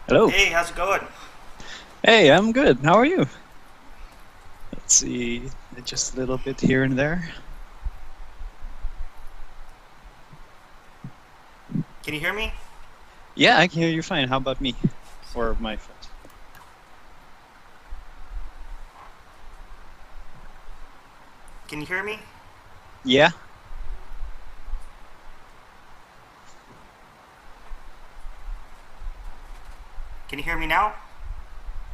Hello. Hey, how's it going? Hey, I'm good. How are you? Let's see, just a little bit here and there. Can you hear me? Yeah, I can hear you fine. How about me? Sweet. Or my fault? Can you hear me? Yeah, Can you hear me now?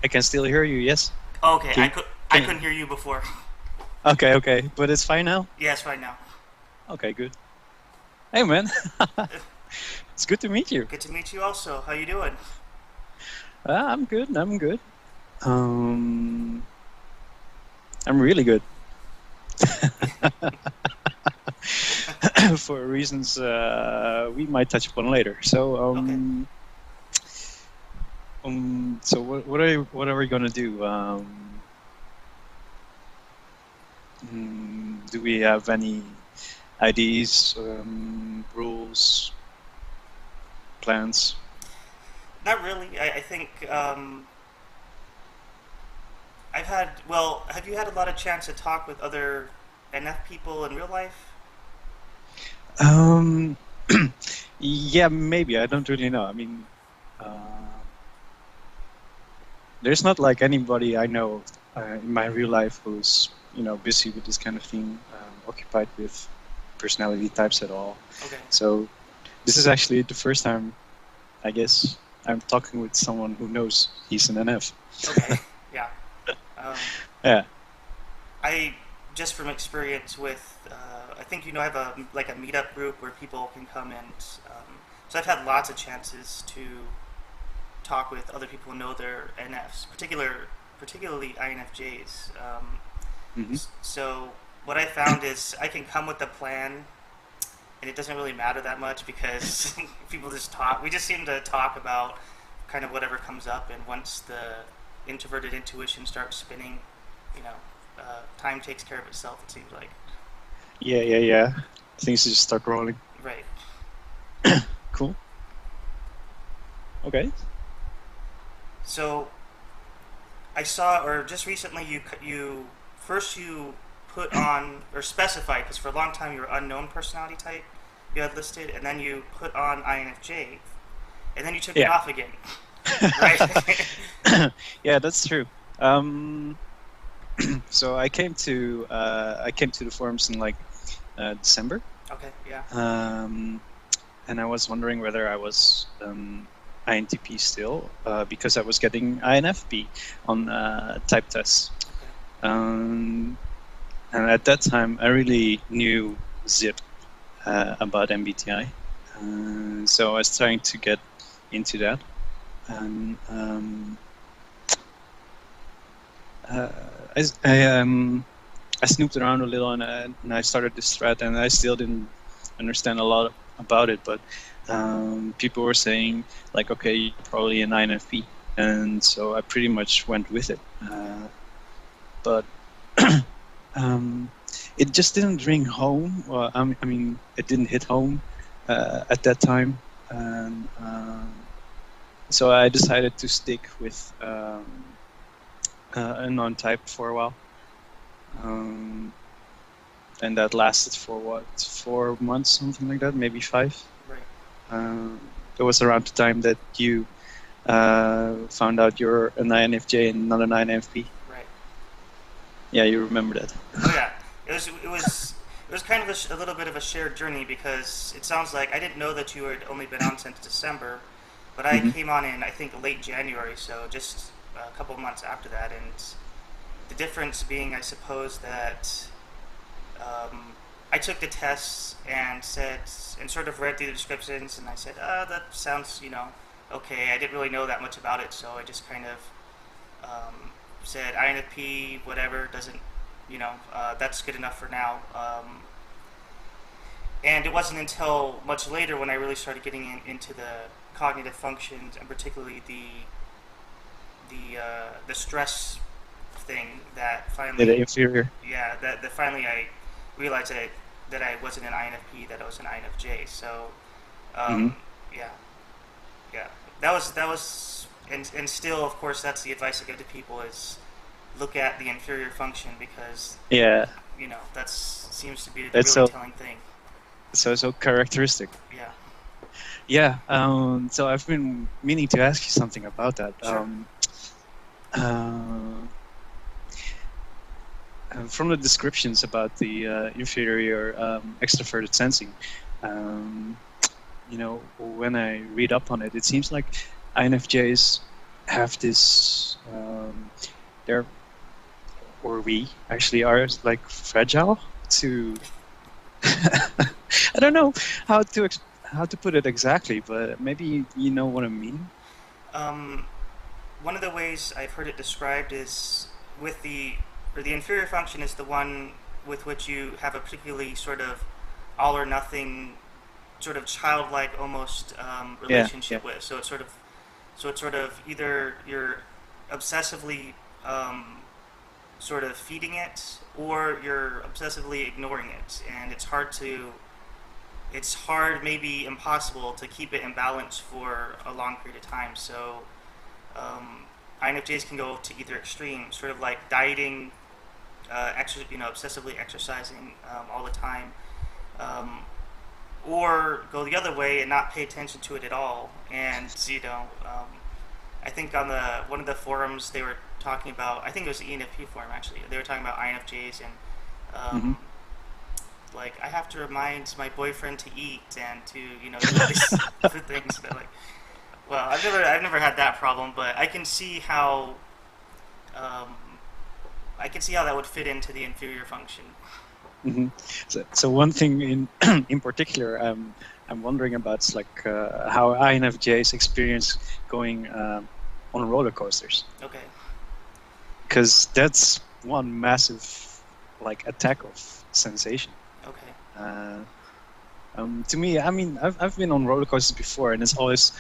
I can still hear you. Yes. Oh, okay, Can you, I can couldn't you? hear you before. Okay, okay, but it's fine now. Yes, right now. Okay, good. Hey, man, it's good to meet you. Good to meet you also. How you doing? I'm good. I'm good. Um, I'm really good for reasons we might touch upon later. So, Okay. what are we gonna do? Do we have any ideas, rules, plans? Not really. I think I've had. Well, have you had a lot of chance to talk with other NF people in real life? Um, yeah, maybe. I don't really know. I mean, uh, there's not like anybody I know in my real life who's busy with this kind of thing, occupied with personality types at all. Okay. So this is actually the first time, I guess, I'm talking with someone who knows he's an NF. Okay. Yeah. Um, Yeah. I just from experience with, I think I have a like a meetup group where people can come and. So I've had lots of chances to talk with other people who know their NFs, particularly INFJs. Hmm. So what I found is I can come with a plan, and it doesn't really matter that much because people just talk. We just seem to talk about kind of whatever comes up, and once the introverted intuition starts spinning, time takes care of itself. It seems like. Yeah, yeah, yeah. Things just start rolling. Right. Cool. Okay. So I saw, or just recently, you put on or specified because for a long time you were unknown personality type you had listed, and then you put on INFJ, and then you took it Yeah. off again, right? Yeah, that's true. Um, so I came to the forums in like December, Okay, yeah, um, and I was wondering whether I was INTP still because I was getting INFP on type tests. okay, Um, and at that time, I really knew zip about MBTI, so I was trying to get into that. And uh, I, I, um, I snooped around a little, and I started this thread, and I still didn't understand a lot about it, but people were saying like, okay, you're probably an INFP, and so I pretty much went with it. okay, But um, it just didn't ring home. Well, I mean, it didn't hit home at that time, and so I decided to stick with a non-type for a while. Um, and that lasted for what, 4 months, something like that, maybe five. right, Uh, that was around the time that you found out you're an INFJ and not an INFP. right. Yeah, you remember that. Oh yeah, it was kind of a little bit of a shared journey because it sounds like I didn't know that you had only been on since December, but I Hmm. came on in I think late January, so just a couple of months after that, and the difference being, I suppose, that I took the tests and said, and sort of read through the descriptions, and I said, that sounds, okay. I didn't really know that much about it, so I just kind of said INFP, whatever, doesn't, that's good enough for now. And it wasn't until much later when I really started getting into the cognitive functions, and particularly the stress thing, that Yeah, the finally, inferior. yeah, that finally I realized that I wasn't an INFP, that I was an INFJ. So, Hmm. um, yeah, yeah, that was and still, of course, that's the advice I give to people is look at the inferior function because Yeah, that seems to be the that's really telling thing. so characteristic. Yeah. Yeah. So I've been meaning to ask you something about that. Sure. Uh, from the descriptions about the inferior extroverted sensing, um, when I read up on it, it seems like INFJs have this. They're or we actually are like fragile to. I don't know how to put it exactly, but maybe you know what I mean. One of the ways I've heard it described is with the inferior function is the one with which you have a particularly sort of all or nothing, sort of childlike almost relationship with. So it's sort of either you're obsessively sort of feeding it or you're obsessively ignoring it, and it's hard, maybe impossible, to keep it in balance for a long period of time. So INFJs can go to either extreme, sort of like dieting, obsessively exercising all the time, or go the other way and not pay attention to it at all. And I think on one of the forums they were talking about, I think it was the ENFP forum actually. They were talking about INFJs and like I have to remind my boyfriend to eat and to do all these other things. They're like, well, I've never had that problem, but I can see how that would fit into the inferior function. Mm-hmm. So one thing in particular, I'm wondering about is like how INFJs experience going on roller coasters. Okay. Because that's one massive like attack of sensation. Okay. To me, I mean, I've been on roller coasters before, and it's always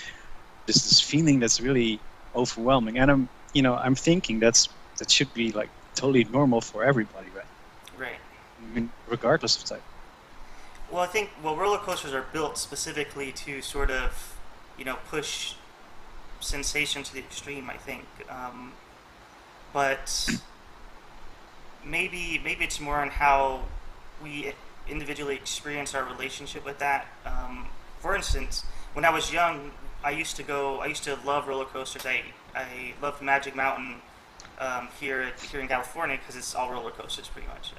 this feeling that's really overwhelming. And I'm thinking that should be like totally normal for everybody, right? Right. I mean, regardless of type. Well, I think roller coasters are built specifically to sort of push sensation to the extreme. I think, but maybe it's more on how we individually experience our relationship with that. For instance, when I was young, I used to love roller coasters. I loved Magic Mountain here in California because it's all roller coasters pretty much.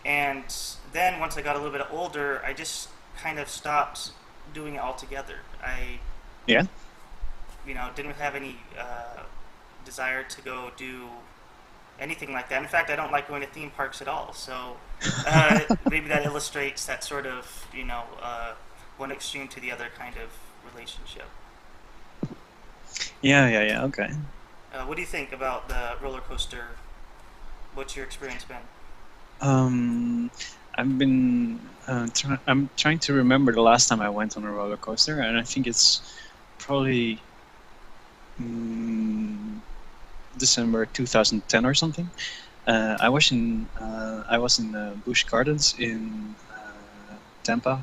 And then once I got a little bit older, I just kind of stopped doing it altogether. I didn't have any desire to go do anything like that. In fact, I don't like going to theme parks at all. So maybe that illustrates that sort of one extreme to the other kind of relationship. Yeah. Okay. What do you think about the roller coaster? What's your experience been? I've been I'm trying to remember the last time I went on a roller coaster, and I think it's probably December 2010 or something. I was in Busch Gardens in Tampa,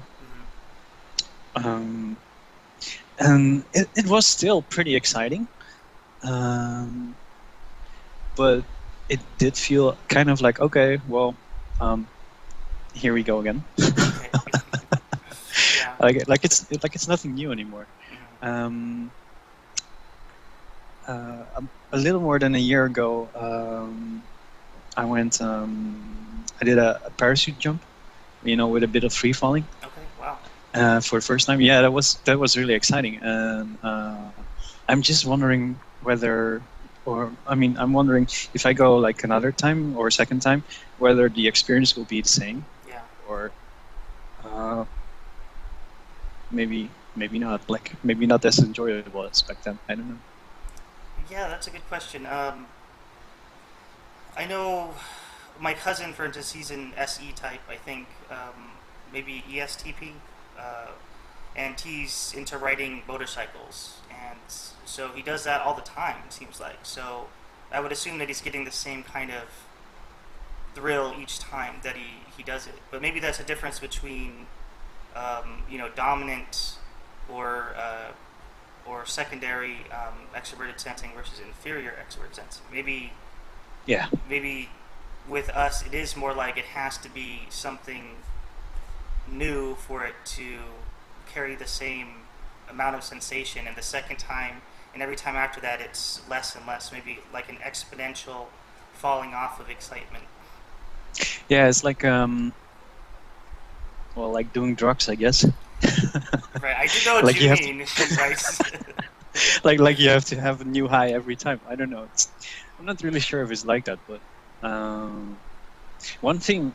and it was still pretty exciting, but it did feel kind of like, okay, well, here we go again. Yeah. like it's nothing new anymore. A little more than a year ago, I went. I did a parachute jump, with a bit of free falling. Okay. Wow. For the first time. Yeah, that was really exciting, and I'm just wondering I'm wondering if I go like another time or a second time, whether the experience will be the same. Yeah. Or maybe not. Like maybe not as enjoyable as back then. I don't know. Yeah, that's a good question. I know my cousin, for instance, he's an SE type, I think, maybe ESTP, and he's into riding motorcycles, and so he does that all the time, it seems like. So I would assume that he's getting the same kind of thrill each time that he does it. But maybe that's a difference between, dominant or or secondary extroverted sensing versus inferior extroverted sensing. Yeah. Maybe with us, it is more like it has to be something new for it to carry the same amount of sensation, and the second time and every time after that it's less and less, maybe like an exponential falling off of excitement. Yeah, it's like well, like doing drugs, I guess. Right, I do know what Like you you have mean. Right. like you have to have a new high every time. I don't know. I'm not really sure if it's like that, but um, one thing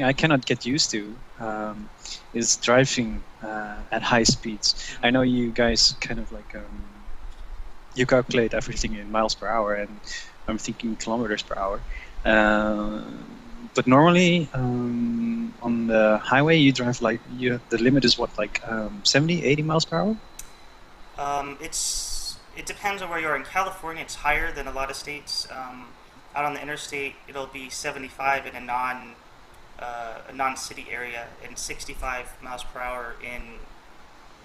I cannot get used to is driving at high speeds. I know you guys kind of like you calculate everything in miles per hour, and I'm thinking kilometers per hour. But normally on the highway you drive like the limit is what, like 70, 80 miles per hour? It depends on where you are. In California, it's higher than a lot of states. Out on the interstate, it'll be 75 in a non-city area, and 65 miles per hour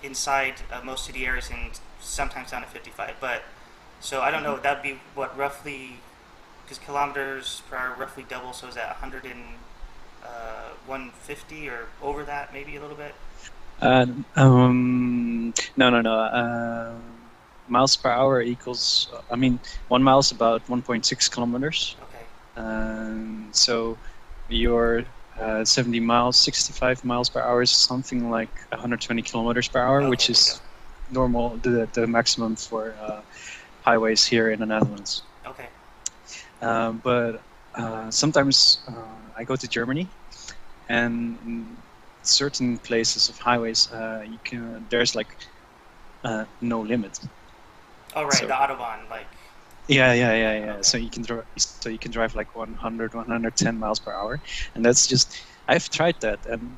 inside most city areas, and sometimes down to 55. But so I don't know. That'd be what roughly, because kilometers per hour roughly double. So is that 100 and 150 or over that, maybe a little bit? No. Miles per hour equals, I mean, 1 mile is about 1.6 kilometers. Okay. So your 70 miles, 65 miles per hour is something like 120 kilometers per hour, Okay, which is normal, the maximum for highways here in the Netherlands. Okay. But sometimes I go to Germany, and in certain places of highways, there's like no limit. Oh, right, So, the Autobahn, like. yeah. Okay. So you can drive like 100, 110 miles per hour, and that's just, I've tried that, and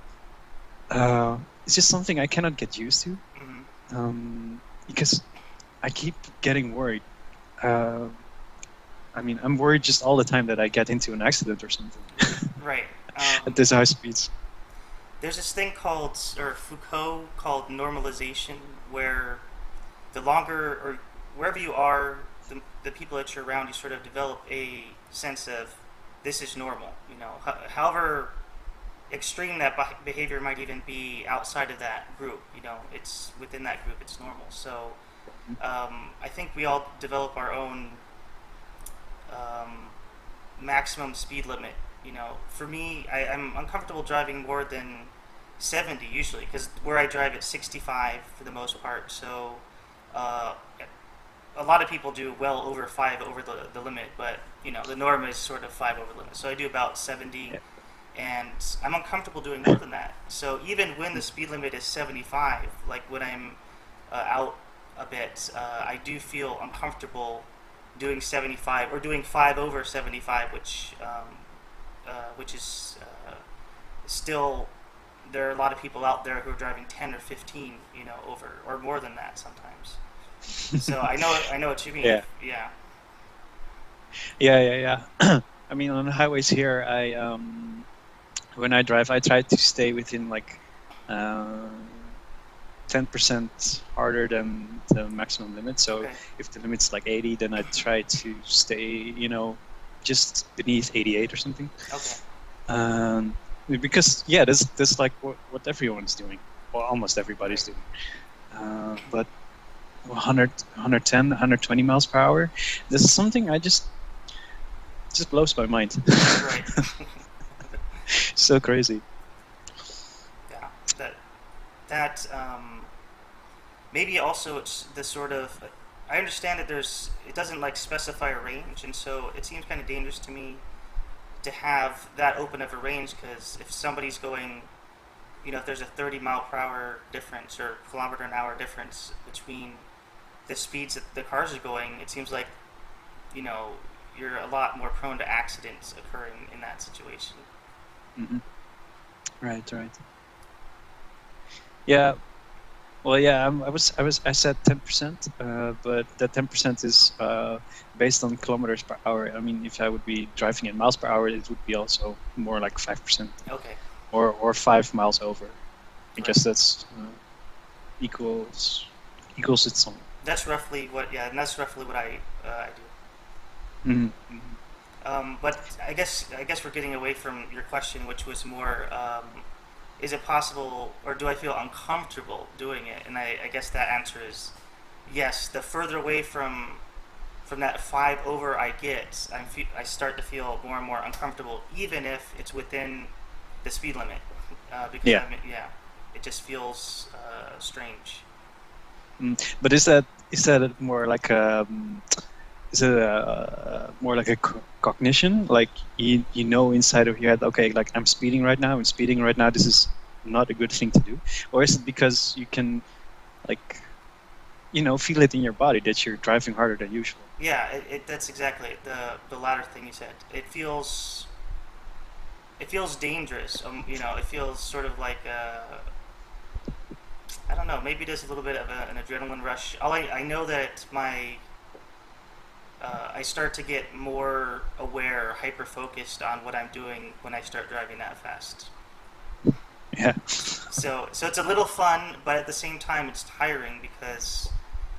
it's just something I cannot get used to, because I keep getting worried. I mean, I'm worried just all the time that I get into an accident or something. Right. At this high speeds. There's this thing called, or Foucault called normalization, where the longer, or wherever you are, the people that you're around, you sort of develop a sense of this is normal. You know, however extreme that behavior might even be outside of that group, you know, it's within that group, it's normal. So I think we all develop our own maximum speed limit. You know, for me, I'm uncomfortable driving more than 70 usually, because where I drive at 65 for the most part. So a lot of people do well over 5 over the limit, but you know the norm is sort of 5 over the limit. So I do about 70, Yeah. and I'm uncomfortable doing more than that. So even when the speed limit is 75, like when I'm out a bit, I do feel uncomfortable doing 75 or doing 5 over 75, which is still, there are a lot of people out there who are driving 10 or 15, you know, over or more than that sometimes. So I know what you mean. Yeah. Yeah. I mean, on the highways here, when I drive, I try to stay within like 10% harder than the maximum limit. So Okay. if the limit's like 80, then I try to stay, you know, just beneath 88 or something. Okay. Because yeah, that's like what everyone's doing, or almost everybody's doing. But 100, 110, 120 miles per hour, this is something I just blows my mind. Right. So crazy. Yeah. That maybe also it's the sort of, I understand that it doesn't like specify a range, and so it seems kind of dangerous to me to have that open of a range, because if somebody's going, you know, if there's a 30 mile per hour difference or kilometer an hour difference between the speeds that the cars are going, it seems like, you know, you're a lot more prone to accidents occurring in that situation. Mm-hmm. Right. Yeah. Well, yeah. I said 10%, but that 10% is based on kilometers per hour. I mean, if I would be driving in miles per hour, it would be also more like 5%. Okay. Or 5 miles over. I Right. guess that's equals its own. That's roughly what, yeah, and that's roughly what I do. Mm-hmm. But I guess we're getting away from your question, which was more, is it possible, or do I feel uncomfortable doing it? And I guess that answer is yes. The further away from that 5 over I get, I start to feel more and more uncomfortable, even if it's within the speed limit, because Yeah. yeah, it just feels strange. But is that more like is it more like a cognition? Like you know inside of your head, okay, like I'm speeding right now. I'm speeding right now. This is not a good thing to do. Or is it because you can like feel it in your body that you're driving harder than usual? Yeah, that's exactly the latter thing you said. It feels dangerous. It feels sort of like I don't know. Maybe there's a little bit of an adrenaline rush. I know that I start to get more aware, hyper focused on what I'm doing when I start driving that fast. Yeah. So it's a little fun, but at the same time, it's tiring because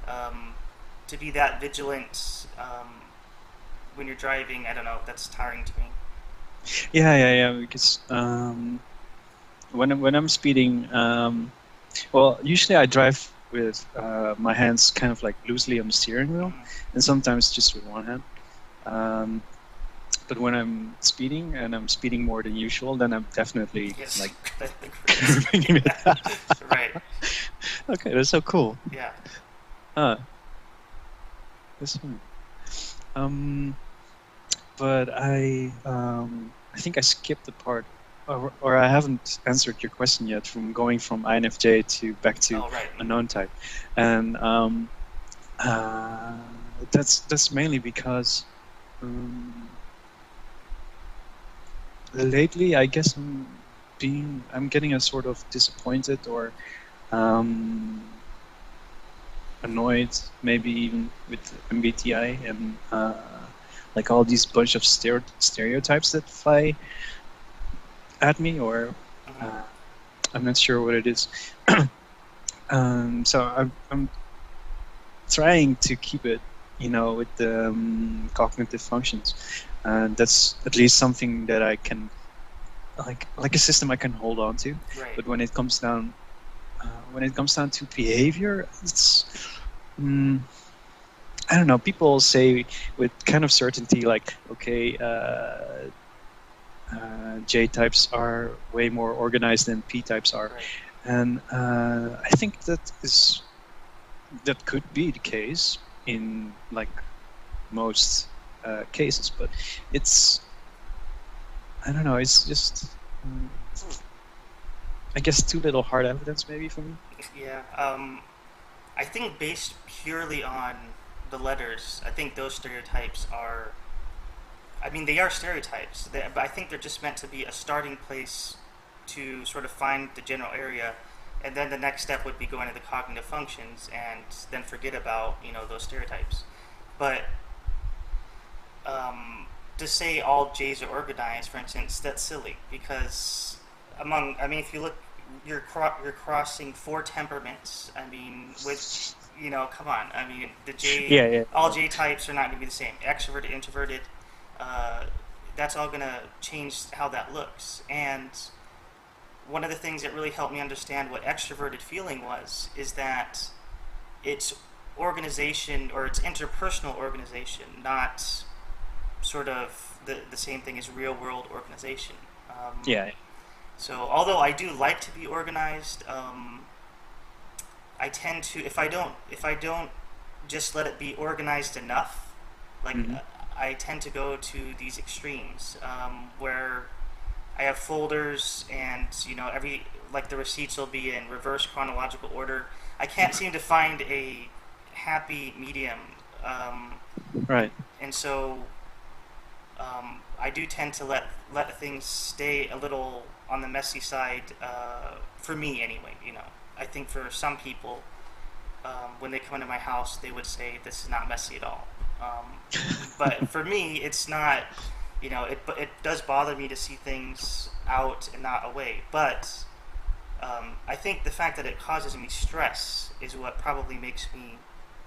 um, to be that vigilant when you're driving, I don't know. That's tiring to me. Yeah. Because when I'm speeding, well, usually I drive with my hands kind of like loosely on the steering wheel, Mm. and sometimes just with one hand. Um, but when I'm speeding and I'm speeding more than usual, then I'm definitely Yes, like bringing it. yeah. Right. Okay, that's so cool. Yeah. Huh, that's fun. Um, but I think I skipped the part, or I haven't answered your question yet. From going from INFJ to back to Oh, right. unknown type, and uh, that's mainly because um, lately I guess I'm getting a sort of disappointed or um, annoyed, maybe even with MBTI and like all these bunch of stereotypes that fly at me, or Mm-hmm. uh, I'm not sure what it is. So I'm trying to keep it, with the cognitive functions, and that's at least something that I can like a system I can hold on to. Right. But when it comes down to behavior, it's I don't know. People say with kind of certainty, like, okay, J types are way more organized than P types are, Right. and I think that could be the case in like most cases, but it's I don't know. It's just I guess too little hard evidence maybe for me. Yeah. I think based purely on the letters, I think those stereotypes are. I mean, they are stereotypes, but I think they're just meant to be a starting place to sort of find the general area, and then the next step would be going to the cognitive functions, and then forget about those stereotypes. But to say all J's are organized, for instance, that's silly because if you look, you're crossing four temperaments. I mean, with come on. I mean, Yeah, yeah, all yeah. J types are not going to be the same. Extroverted, introverted, uh, that's all going to change how that looks. And one of the things that really helped me understand what extroverted feeling was is that it's organization, or it's interpersonal organization, not sort of the same thing as real world organization. Yeah. So although I do like to be organized, I tend to, if I don't just let it be organized enough, like Hmm. I tend to go to these extremes where I have folders, and every, like, the receipts will be in reverse chronological order. I can't seem to find a happy medium, um, Right. and so I do tend to let things stay a little on the messy side, for me anyway. I think for some people, when they come into my house, they would say this is not messy at all. But for me, it's not. It does bother me to see things out and not away. But I think the fact that it causes me stress is what probably makes me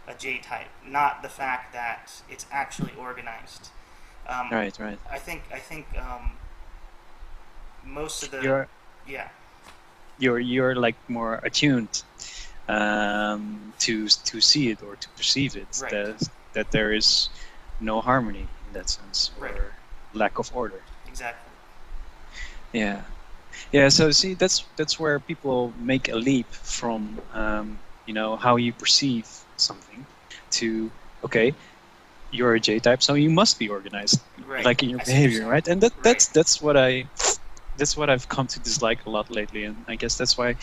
a J type, not the fact that it's actually organized. Um, Right, right. I think most of the You're yeah. you're like more attuned to see it or to perceive it, Right, that there is no harmony in that sense, right, or lack of order. exactly. Yeah. Yeah, so see, that's where people make a leap from, how you perceive something to, okay, you're a J type, so you must be organized, Right, like in your I see what you're behavior, saying. right? And Right, that's what I've come to dislike a lot lately, and I guess that's why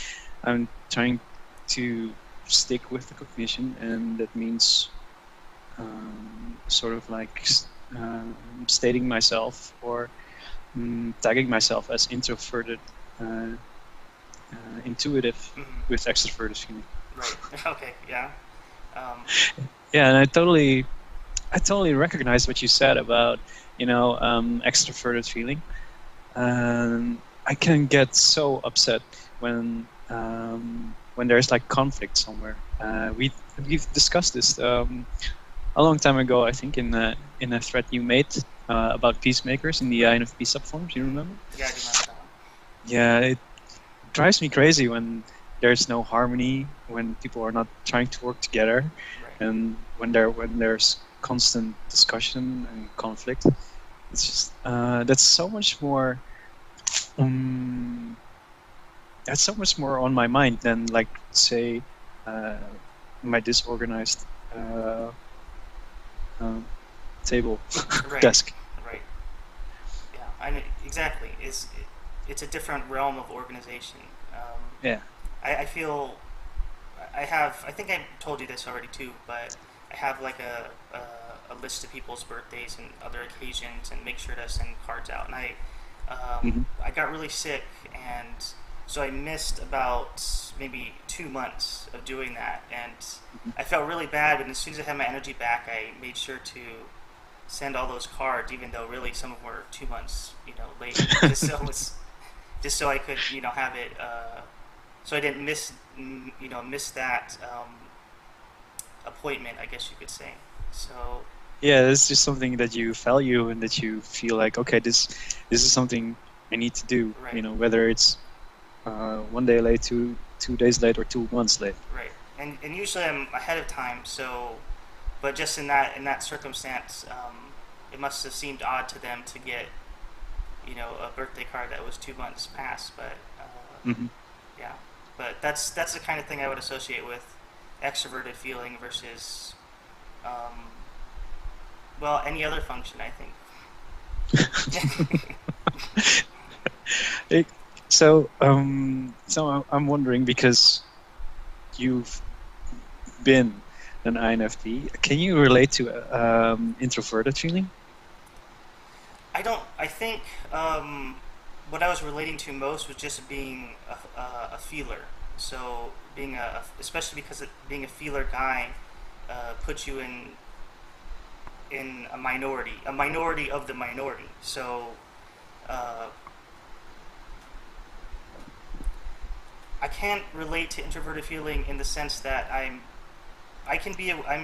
I'm trying to stick with the cognition, and that means sort of like stating myself, or tagging myself as introverted, uh, intuitive hmm, with extroverted feeling. right. Okay, yeah. Um, Yeah, and I totally recognize what you said about, extroverted feeling. I can get so upset when there's like conflict somewhere. We've discussed this a long time ago, I think, in a thread you made about peacemakers in the right. INFP subforums. You Hmm. remember? Yeah, I do remember that one. Yeah, it drives me crazy when there's no harmony, when people are not trying to work together, Right. and when there's constant discussion and conflict. It's just that's so much more. Um, that's so much more on my mind than, like, say, uh, my disorganized um, table Right, desk. right. Yeah, I mean, exactly. It's a different realm of organization. Yeah. I feel I have. I think I told you this already too, but I have like a list of people's birthdays and other occasions, and make sure to send cards out. And Hmm. I got really sick, and so I missed about maybe 2 months of doing that, and I felt really bad. But as soon as I had my energy back, I made sure to send all those cards, even though really some of them were 2 months, late, just so I could, have it, so I didn't miss that appointment, I guess you could say. So Yeah, it's just something that you value and that you feel like, okay, this is something I need to do. right, Whether it's 1 day late, 2 days late, or 2 months late. right, and usually I'm ahead of time. So, but just in that circumstance, it must have seemed odd to them to get a birthday card that was 2 months past. But Hmm. yeah, but that's the kind of thing I would associate with extroverted feeling versus well, any other function, I think. It- so I'm wondering, because you've been an INFP, can you relate to introverted feeling? I don't. I think what I was relating to most was just being a feeler. So especially because being a feeler guy puts you in a minority of the minority. So uh, I can't relate to introverted feeling in the sense that I'm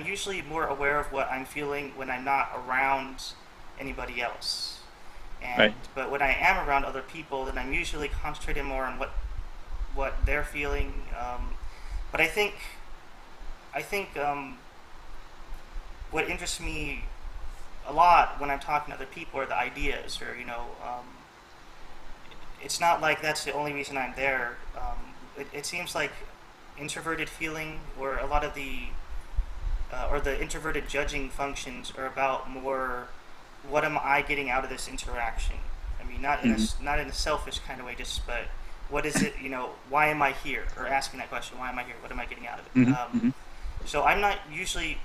usually more aware of what I'm feeling when I'm not around anybody else. Right. But when I am around other people, then I'm usually concentrating more on what they're feeling. But I think what interests me a lot when I'm talking to other people are the ideas, or it's not like that's the only reason I'm there. It seems like introverted feeling, or a lot of the introverted judging functions are about more, what am I getting out of this interaction? I mean, Hmm. not in a selfish kind of way, just but what is it? Why am I here? Or asking that question, why am I here? What am I getting out of it? Hmm. Hmm. So I'm not usually,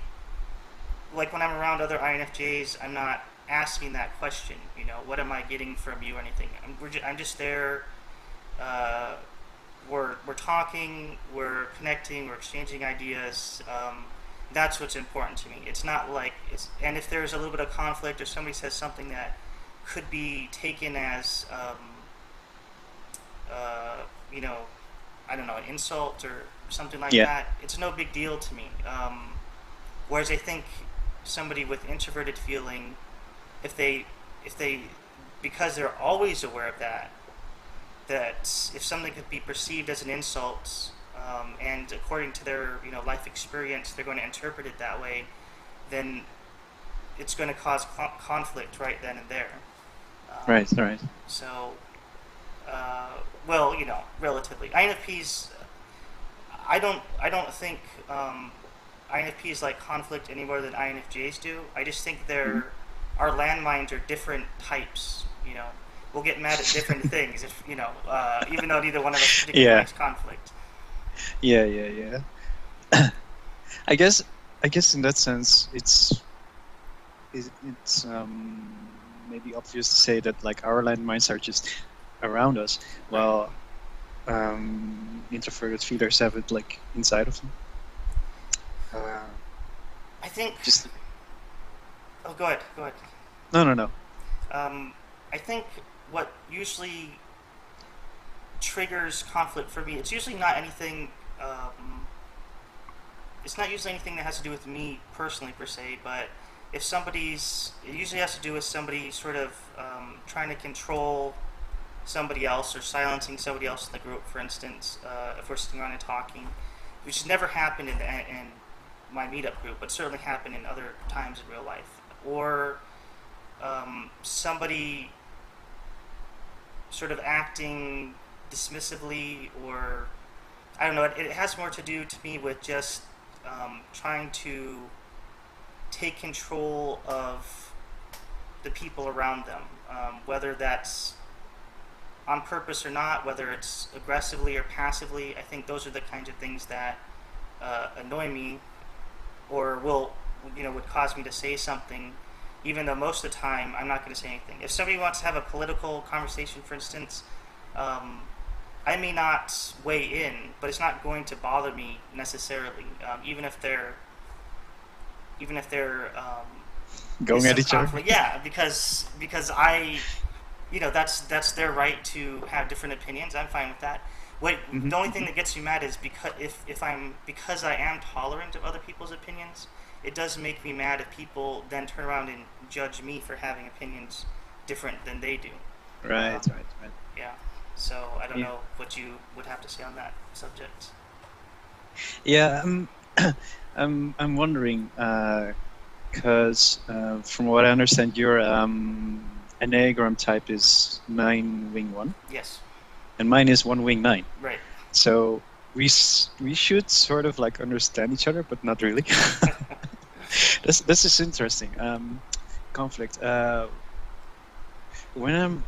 like, when I'm around other INFJs, I'm not asking that question. What am I getting from you or anything? I'm just there. Uh, we're talking, we're connecting, we're exchanging ideas. That's what's important to me. It's not like and if there's a little bit of conflict, or somebody says something that could be taken as uh, you know I don't know, an insult or something like Yeah. that, it's no big deal to me. Whereas I think somebody with introverted feeling, if they if they because they're always aware of that if something could be perceived as an insult, and according to their life experience, they're going to interpret it that way, then it's going to cause conflict right then and there. Um, Right, right. so, well, relatively, INFPs. I don't think INFPs like conflict any more than INFJs do. I just think Mhm. our landmines are different types. We'll get mad at different things if even though neither one of us particularly Yeah, likes conflict. yeah, yeah, yeah. I guess, I guess in that sense, it's maybe obvious to say that like our landmines are just around us, Right. while introverted feelers have it like inside of them. Uh, I think. just Oh, go ahead. Go ahead. no, no, no. Um, I think what usually triggers conflict for me, it's usually not anything. It's not usually anything that has to do with me personally per se, but it usually has to do with somebody sort of trying to control somebody else or silencing somebody else in the group, for instance, if we're sitting around and talking, which has never happened in my meetup group, but certainly happened in other times in real life. Or somebody sort of acting dismissively, or I don't know, it has more to do to me with just trying to take control of the people around them, whether that's on purpose or not, whether it's aggressively or passively. I think those are the kinds of things that annoy me, or would cause me to say something, even though most of the time I'm not going to say anything. If somebody wants to have a political conversation, for instance, um, I may not weigh in, but it's not going to bother me necessarily, even if there is Going at some each other. conflict. Yeah, because that's their right to have different opinions. I'm fine with that. Hmm. The only thing that gets me mad is because I am tolerant of other people's opinions. It does make me mad if people then turn around and judge me for having opinions different than they do. Right, Um, right, right. yeah. So I don't Yeah, know what you would have to say on that subject. yeah. I'm wondering, because from what I understand, your Enneagram type is 9 wing 1, Yes. and mine is 1 wing 9. Right. So we should sort of like understand each other, but not really. This is interesting. Conflict. When I'm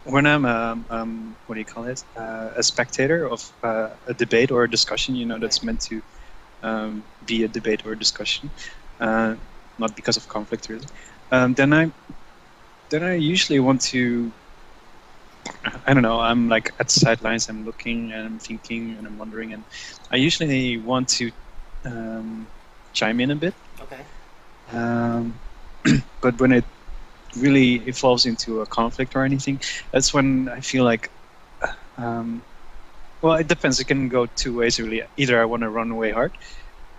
what do you call it? A spectator of a debate or a discussion, Okay. that's meant to be a debate or a discussion, not because of conflict really. Then I usually want to. I don't know. I'm like at the sidelines. I'm looking and I'm thinking and I'm wondering, and I usually want to chime in a bit. Okay. Um, but when it really evolves into a conflict or anything, that's when I feel like, um, well, it depends. It can go two ways really. Either I want to run away hard,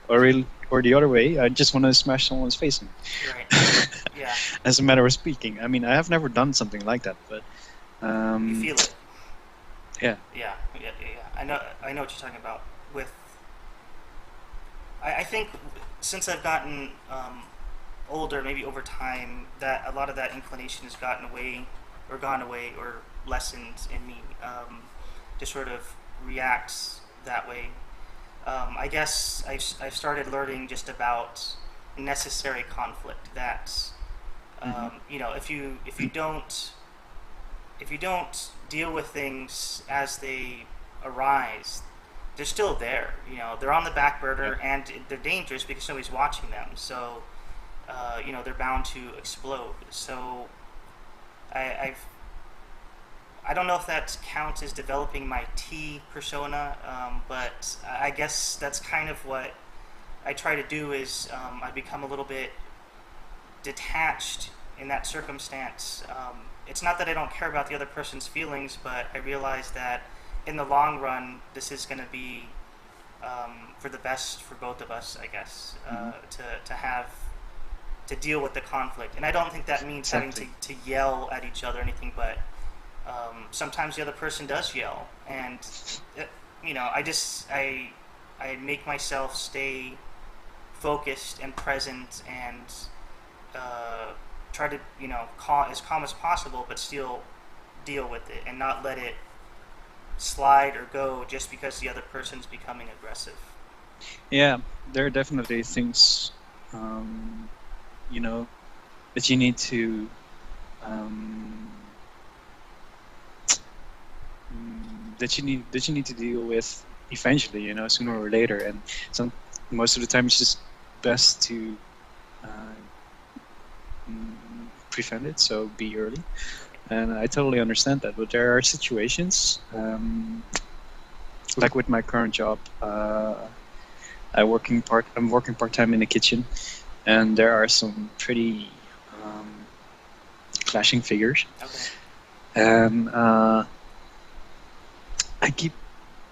or the other way, I just want to smash someone's face in. Right. Yeah. As a matter of speaking, I mean, I have never done something like that, but You feel it. yeah. Yeah. Yeah. Yeah. Yeah. I know what you're talking about. With I think since I've gotten older, maybe over time, that a lot of that inclination has gone away, or lessened in me, to sort of react that way. I guess I've started learning just about necessary conflict. That Hmm. if you don't deal with things as they arise, they're still there. They're on the back Right. burner, and they're dangerous because somebody's watching them. So they're bound to explode. So I, I've I don't know if that counts as developing my T persona, but I guess that's kind of what I try to do. Is I become a little bit detached in that circumstance. It's not that I don't care about the other person's feelings, but I realize that in the long run, this is going to be for the best for both of us, I guess, Hmm. to deal with the conflict. And I don't think that means having Exactly. to yell at each other or anything, but sometimes the other person does yell, and uh, I make myself stay focused and present and uh, try to as calm as possible, but still deal with it and not let it slide or go just because the other person's becoming aggressive. Yeah, there are definitely things, um, you know, that you need to um, that you need to deal with eventually, sooner Right. or later. And some most of the time, it's just best to uh, prevent it, so be early. And I totally understand that. But there are situations, like with my current job. I'm working part time in the kitchen, and there are some pretty um, clashing figures. Okay. And I keep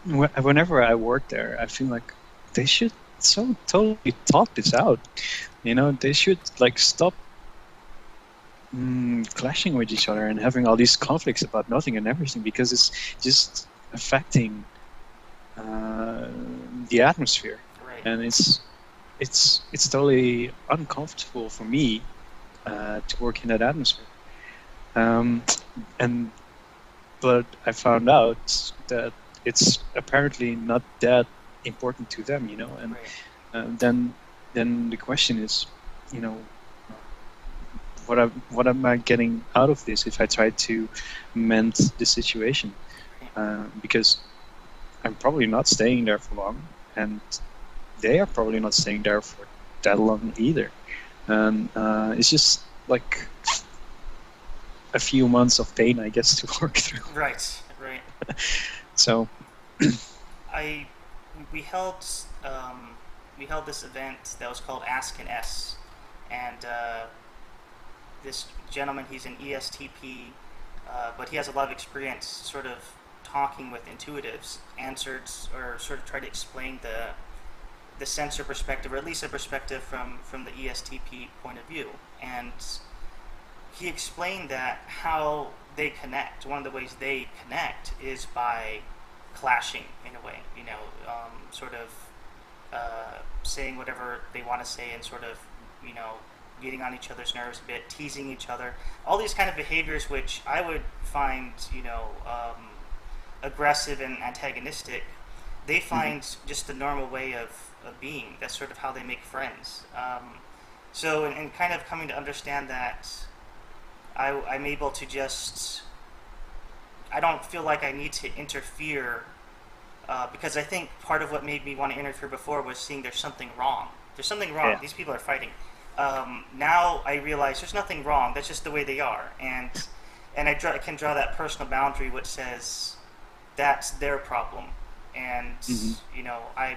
whenever I work there, I feel like they should so totally talk this out. They should like stop clashing with each other and having all these conflicts about nothing and everything, because it's just affecting uh, the atmosphere, Right. and it's totally uncomfortable for me to work in that atmosphere. Um, and but I found out that it's apparently not that important to them, and Right. uh, then then the question is, you know, what am I getting out of this if I try to mend the situation? Right. Because I'm probably not staying there for long, and they are probably not staying there for that long either. And it's just like a few months of pain, I guess, to work through. Right. Right. So, I we held um, we held this event that was called Ask an S, and this gentleman, he's an ESTP, but he has a lot of experience sort of talking with intuitives, answered or sort of tried to explain the sensor perspective, or at least a perspective from the ESTP point of view. And he explained that how they connect, one of the ways they connect is by clashing in a way, sort of saying whatever they want to say and sort of, you know, getting on each other's nerves a bit, teasing each other, all these kind of behaviors which I would find, aggressive and antagonistic, they mhm. find just the normal way of being. That's sort of how they make friends. So, and kind of coming to understand that I'm able to just, I don't feel like I need to interfere because I think part of what made me want to interfere before was seeing there's something wrong. There's something wrong. Yeah. These people are fighting. Now I realize there's nothing wrong. That's just the way they are, and I can draw that personal boundary which says that's their problem, and Hmm. I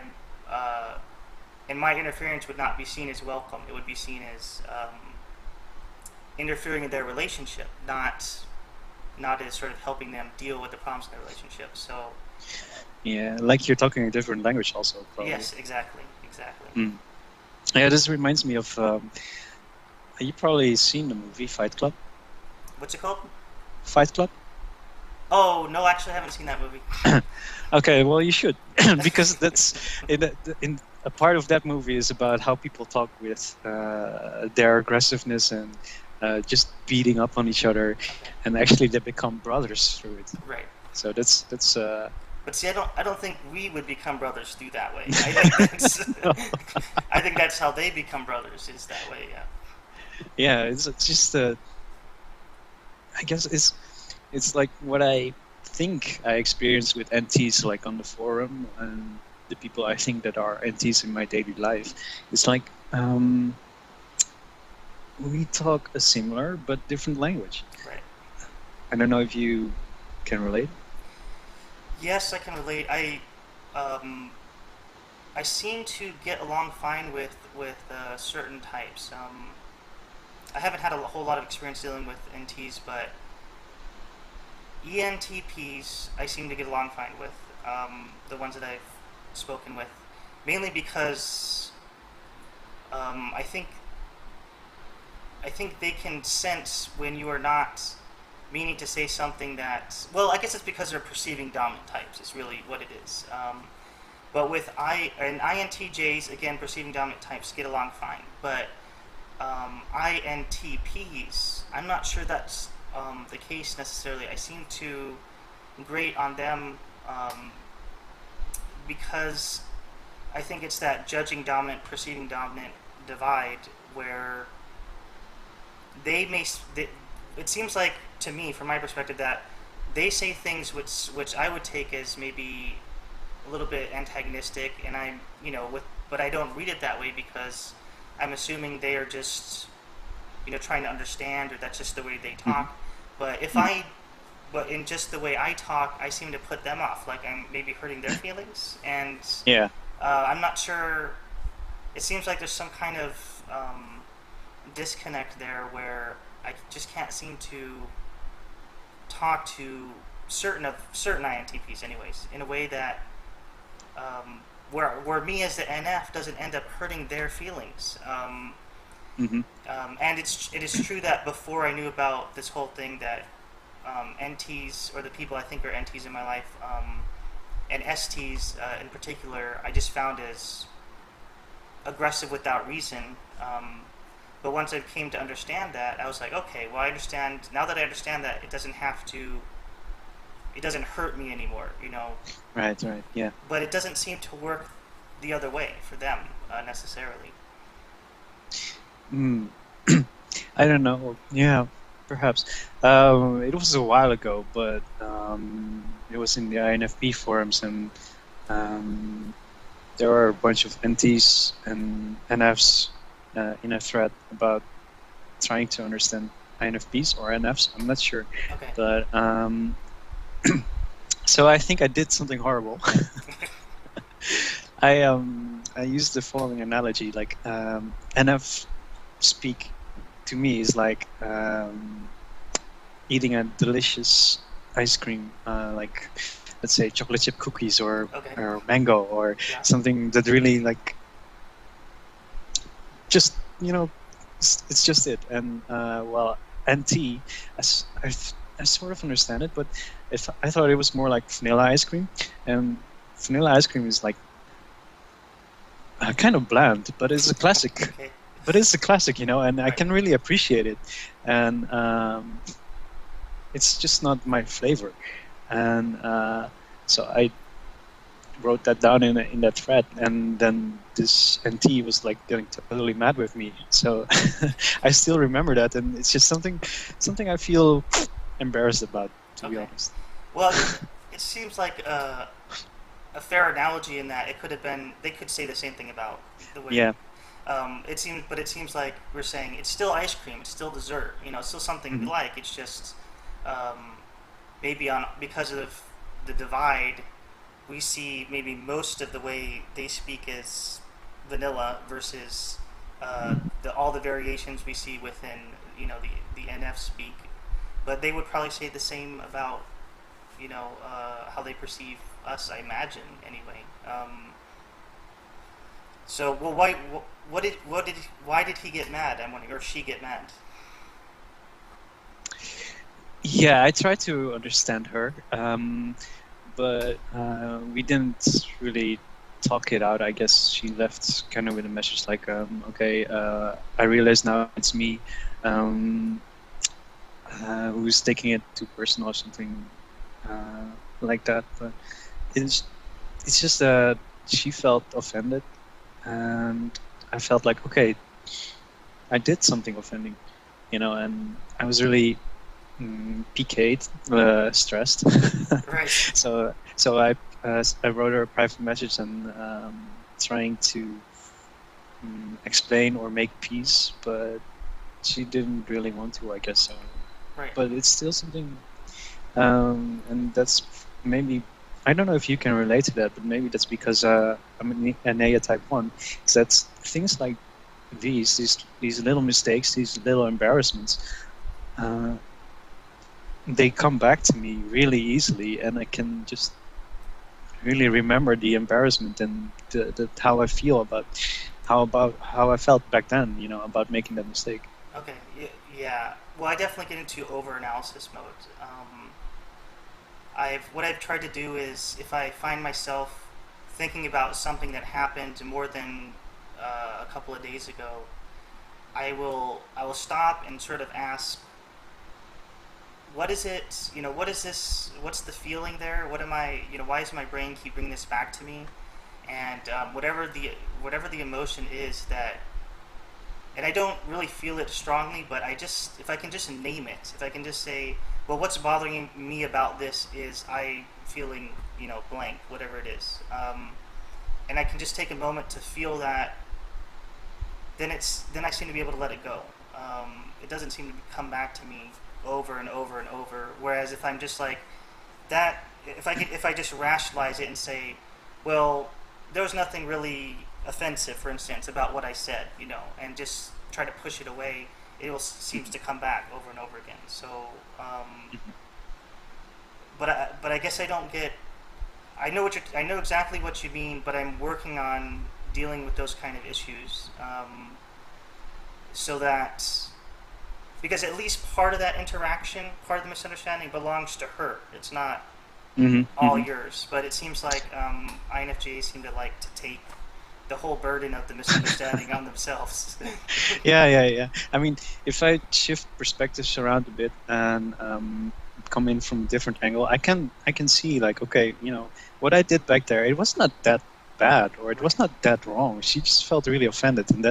and my interference would not be seen as welcome. It would be seen as interfering in their relationship, not as sort of helping them deal with the problems in their relationship. So Yeah, like you're talking a different language, also probably. yes, exactly, exactly. Mm. Yeah, this reminds me of you probably seen the movie Fight Club. What's it called? Fight Club. Oh no, actually, I haven't seen that movie. Okay, well you should, because that's in a part of that movie is about how people talk with their aggressiveness and just beating up on each other, Okay, and actually they become brothers through it. right. So that's But see, I don't think we would become brothers through that way. I think that's I think that's how they become brothers is that way. Yeah. yeah, it's just I guess it's like what I think I experience with NTs, like on the forum, and the people I think that are NTs in my daily life. It's like we talk a similar but different language. Right. I don't know if you can relate. Yes, I can relate. Um, I seem to get along fine with certain types. I haven't had a whole lot of experience dealing with NTs, but ENTPs I seem to get along fine with. The ones that I've spoken with mainly because I think they can sense when you are not meaning to say something that. Well, I guess it's because they're perceiving dominant types. Is really what it is. But with INTJs, again, perceiving dominant types get along fine. But INTPs, I'm not sure that's the case necessarily. I seem to grate on them because I think it's that judging dominant, perceiving dominant divide where they may. It seems like to me, from my perspective, that they say things which I would take as maybe a little bit antagonistic, and I'm but I don't read it that way because I'm assuming they are just trying to understand, or that's just the way they talk. But but in just the way I talk, I seem to put them off, like I'm maybe hurting their feelings, and Yeah. I'm not sure. It seems like there's some kind of disconnect there where I just can't seem to talk to certain INTPs, anyways, in a way that where me as the NF doesn't end up hurting their feelings. And it is true that before I knew about this whole thing that NTs, or the people I think are NTs in my life, and STs in particular, I just found as aggressive without reason. But once I came to understand that, I was like, okay, well, I understand. Now that I understand that it doesn't hurt me anymore, Right. Yeah. But it doesn't seem to work the other way for them necessarily. I don't know. Yeah, perhaps. It was a while ago, but it was in the INFP forums, and there were a bunch of NTs and NFs in a thread about trying to understand INFPs or NFs. I'm not sure. Okay. But so I think I did something horrible. I used the following analogy, like NF speak to me is like eating a delicious ice cream, like let's say chocolate chip cookies or mango or something that really like just it's just it. And well, NT, I sort of understand it, but I thought it was more like vanilla ice cream, and vanilla ice cream is like kind of bland, but it's a classic. Okay. But it's a classic, and Right. I can really appreciate it, and it's just not my flavor, and so I wrote that down in that thread, and then this NT was like getting totally mad with me. So I still remember that, and it's just something I feel embarrassed about, to be honest. Well, it seems like a fair analogy in that they could say the same thing about the way. Yeah. It seems like we're saying it's still ice cream, it's still dessert, it's still something we like. It's just maybe because of the divide, we see maybe most of the way they speak as vanilla versus all the variations we see within the NF speak. But they would probably say the same about how they perceive us, I imagine, anyway. So, well, why did he get mad? I'm wondering, or she get mad? Yeah, I tried to understand her, but we didn't really talk it out. I guess she left kind of with a message like, okay, I realize now it's me who's taking it too personal or something like that. But it's just that she felt offended, and I felt like, okay, I did something offending, and I was really PK'd, stressed. Right. So I wrote her a private message and trying to explain or make peace, but she didn't really want to, I guess so. Right. But it's still something, and that's maybe, I don't know if you can relate to that, but maybe that's because I'm an A type 1. Is that things like these little mistakes, these little embarrassments, they come back to me really easily, and I can just really remember the embarrassment and how I feel about how I felt back then, about making that mistake. Okay. Yeah. Well, I definitely get into over-analysis mode. What I've tried to do is if I find myself thinking about something that happened more than a couple of days ago, I will stop and sort of ask, what is it? What is this? What's the feeling there? What am I? Why does my brain keep bringing this back to me? And whatever the emotion is that, and I don't really feel it strongly, but if I can just name it, if I can just say, well, what's bothering me about this is I feeling, blank, whatever it is, and I can just take a moment to feel that, then I seem to be able to let it go. It doesn't seem to come back to me over and over and over. Whereas if I'm just like that, if I just rationalize it and say, well, there was nothing really offensive, for instance, about what I said, and just try to push it away, seems to come back over and over again. So, but I guess I don't get. I know exactly what you mean, but I'm working on dealing with those kind of issues, so that, because at least part of that interaction, part of the misunderstanding belongs to her. It's not all yours. But it seems like INFJs seem to like to take the whole burden of the misunderstanding on themselves. Yeah. I mean, if I shift perspectives around a bit and come in from a different angle, I can see like, okay, what I did back there, it was not that bad, or it was not that wrong. She just felt really offended, and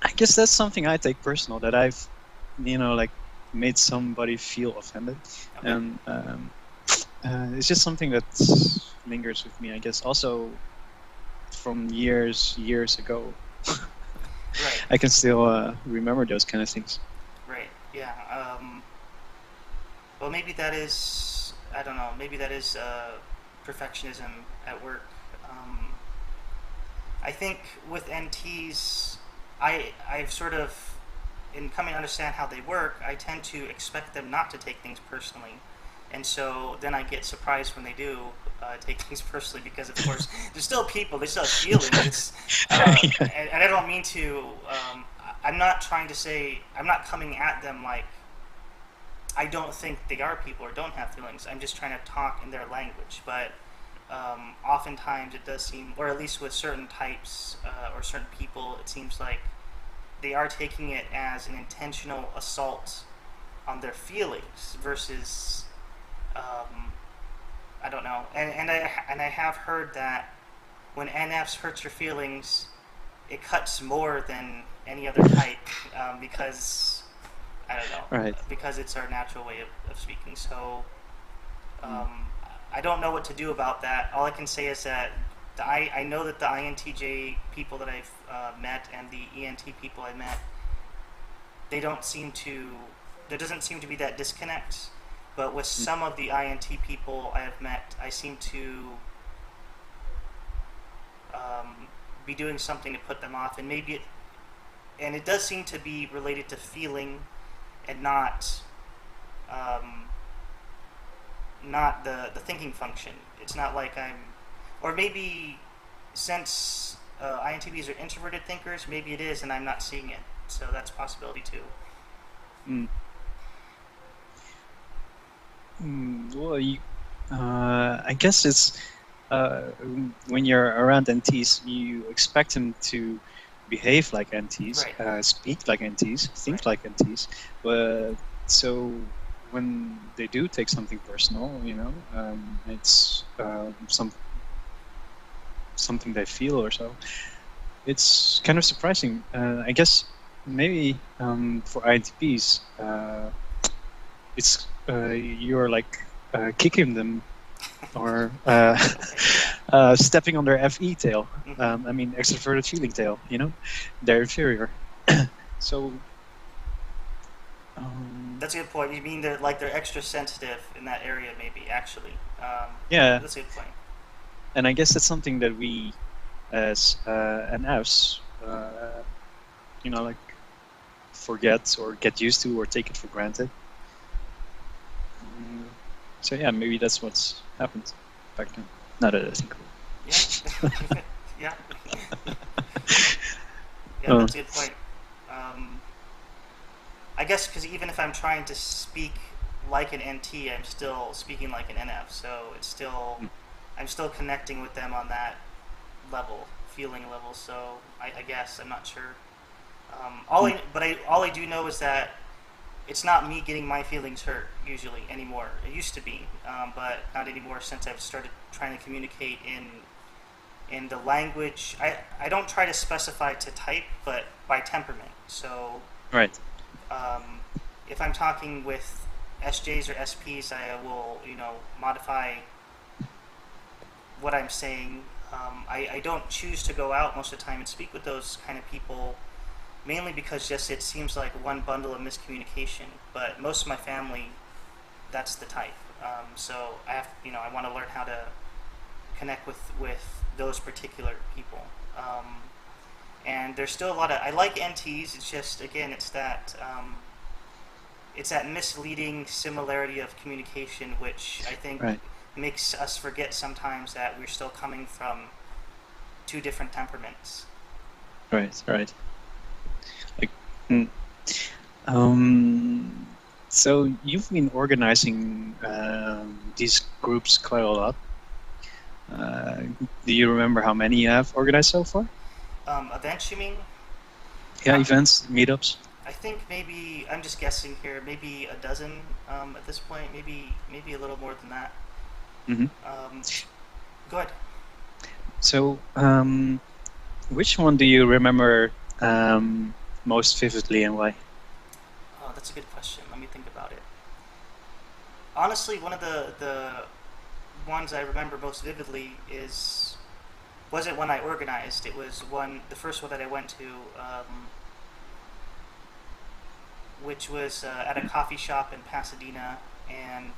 I guess that's something I take personal, that I've, like made somebody feel offended, and it's just something that lingers with me, I guess. Also, from years ago, Right. I can still remember those kind of things. Right. Yeah. Well, maybe that is. I don't know. Maybe that is perfectionism at work. I think with NTs, I've sort of, in coming to understand how they work, I tend to expect them not to take things personally. And so then I get surprised when they do take things personally, because of course they're still people, they still have feelings. And I don't mean to. I'm not trying to say. I'm not coming at them like I don't think they are people or don't have feelings. I'm just trying to talk in their language. But oftentimes it does seem, or at least with certain types or certain people, it seems like they are taking it as an intentional assault on their feelings versus. I don't know, and I have heard that when NFs hurts your feelings, it cuts more than any other type, because I don't know, Right. because it's our natural way of speaking. So I don't know what to do about that. All I can say is that I know that the INTJ people that I've met and the ENT people I met, there doesn't seem to be that disconnect. But with some of the INT people I have met, I seem to be doing something to put them off, and it does seem to be related to feeling, and not the thinking function. It's not like or maybe since INTPs are introverted thinkers, maybe it is, and I'm not seeing it. So that's a possibility too. Well, I guess it's when you're around NTs, you expect them to behave like NTs, Right. speak like NTs, think like NTs. But so when they do take something personal, it's something they feel or so. It's kind of surprising. I guess maybe for INTPs, it's you're like kicking them or stepping on their FE tail. I mean, extroverted feeling tail. They're inferior. So that's a good point. You mean they're extra sensitive in that area, maybe, actually. yeah, That's a good point. and I guess that's something that we, as NFs, like forget or get used to or take it for granted. So yeah, maybe that's what's happened back then. Now that I think Yeah. Yeah. Yeah, of that's a good point. Um, I guess because even if I'm trying to speak like an NT, I'm still speaking like an NF. So it's still, it. I'm still connecting with them on that level, feeling level. So I guess I'm not sure. Mm. All I do know is that it's not me getting my feelings hurt usually anymore. It used to be, but not anymore since I've started trying to communicate in the language. I don't try to specify to type, but by temperament. So Right. um, if I'm talking with SJs or SPs, I will modify what I'm saying. I don't choose to go out most of the time and speak with those kind of people, mainly because just it seems like one bundle of miscommunication. But most of my family, that's the type. So I want to learn how to connect with those particular people. And there's still a lot of I like NTs. It's just again, it's that misleading similarity of communication, which I think Right. makes us forget sometimes that we're still coming from two different temperaments. Right. Right. Like, mm, um, so you've been organizing these groups quite a lot. Uh, do you remember how many you have organized so far? Events, you mean? Yeah, Uh, events, meetups. I think maybe I'm just guessing here. Maybe a dozen at this point. Maybe a little more than that. Hmm. Um, Go ahead. So, which one do you remember most vividly and why? Oh, that's a good question. Let me think about it. Honestly, one of the ones I remember most vividly is wasn't one I organized. It was the first one that I went to, which was at a coffee shop in Pasadena, and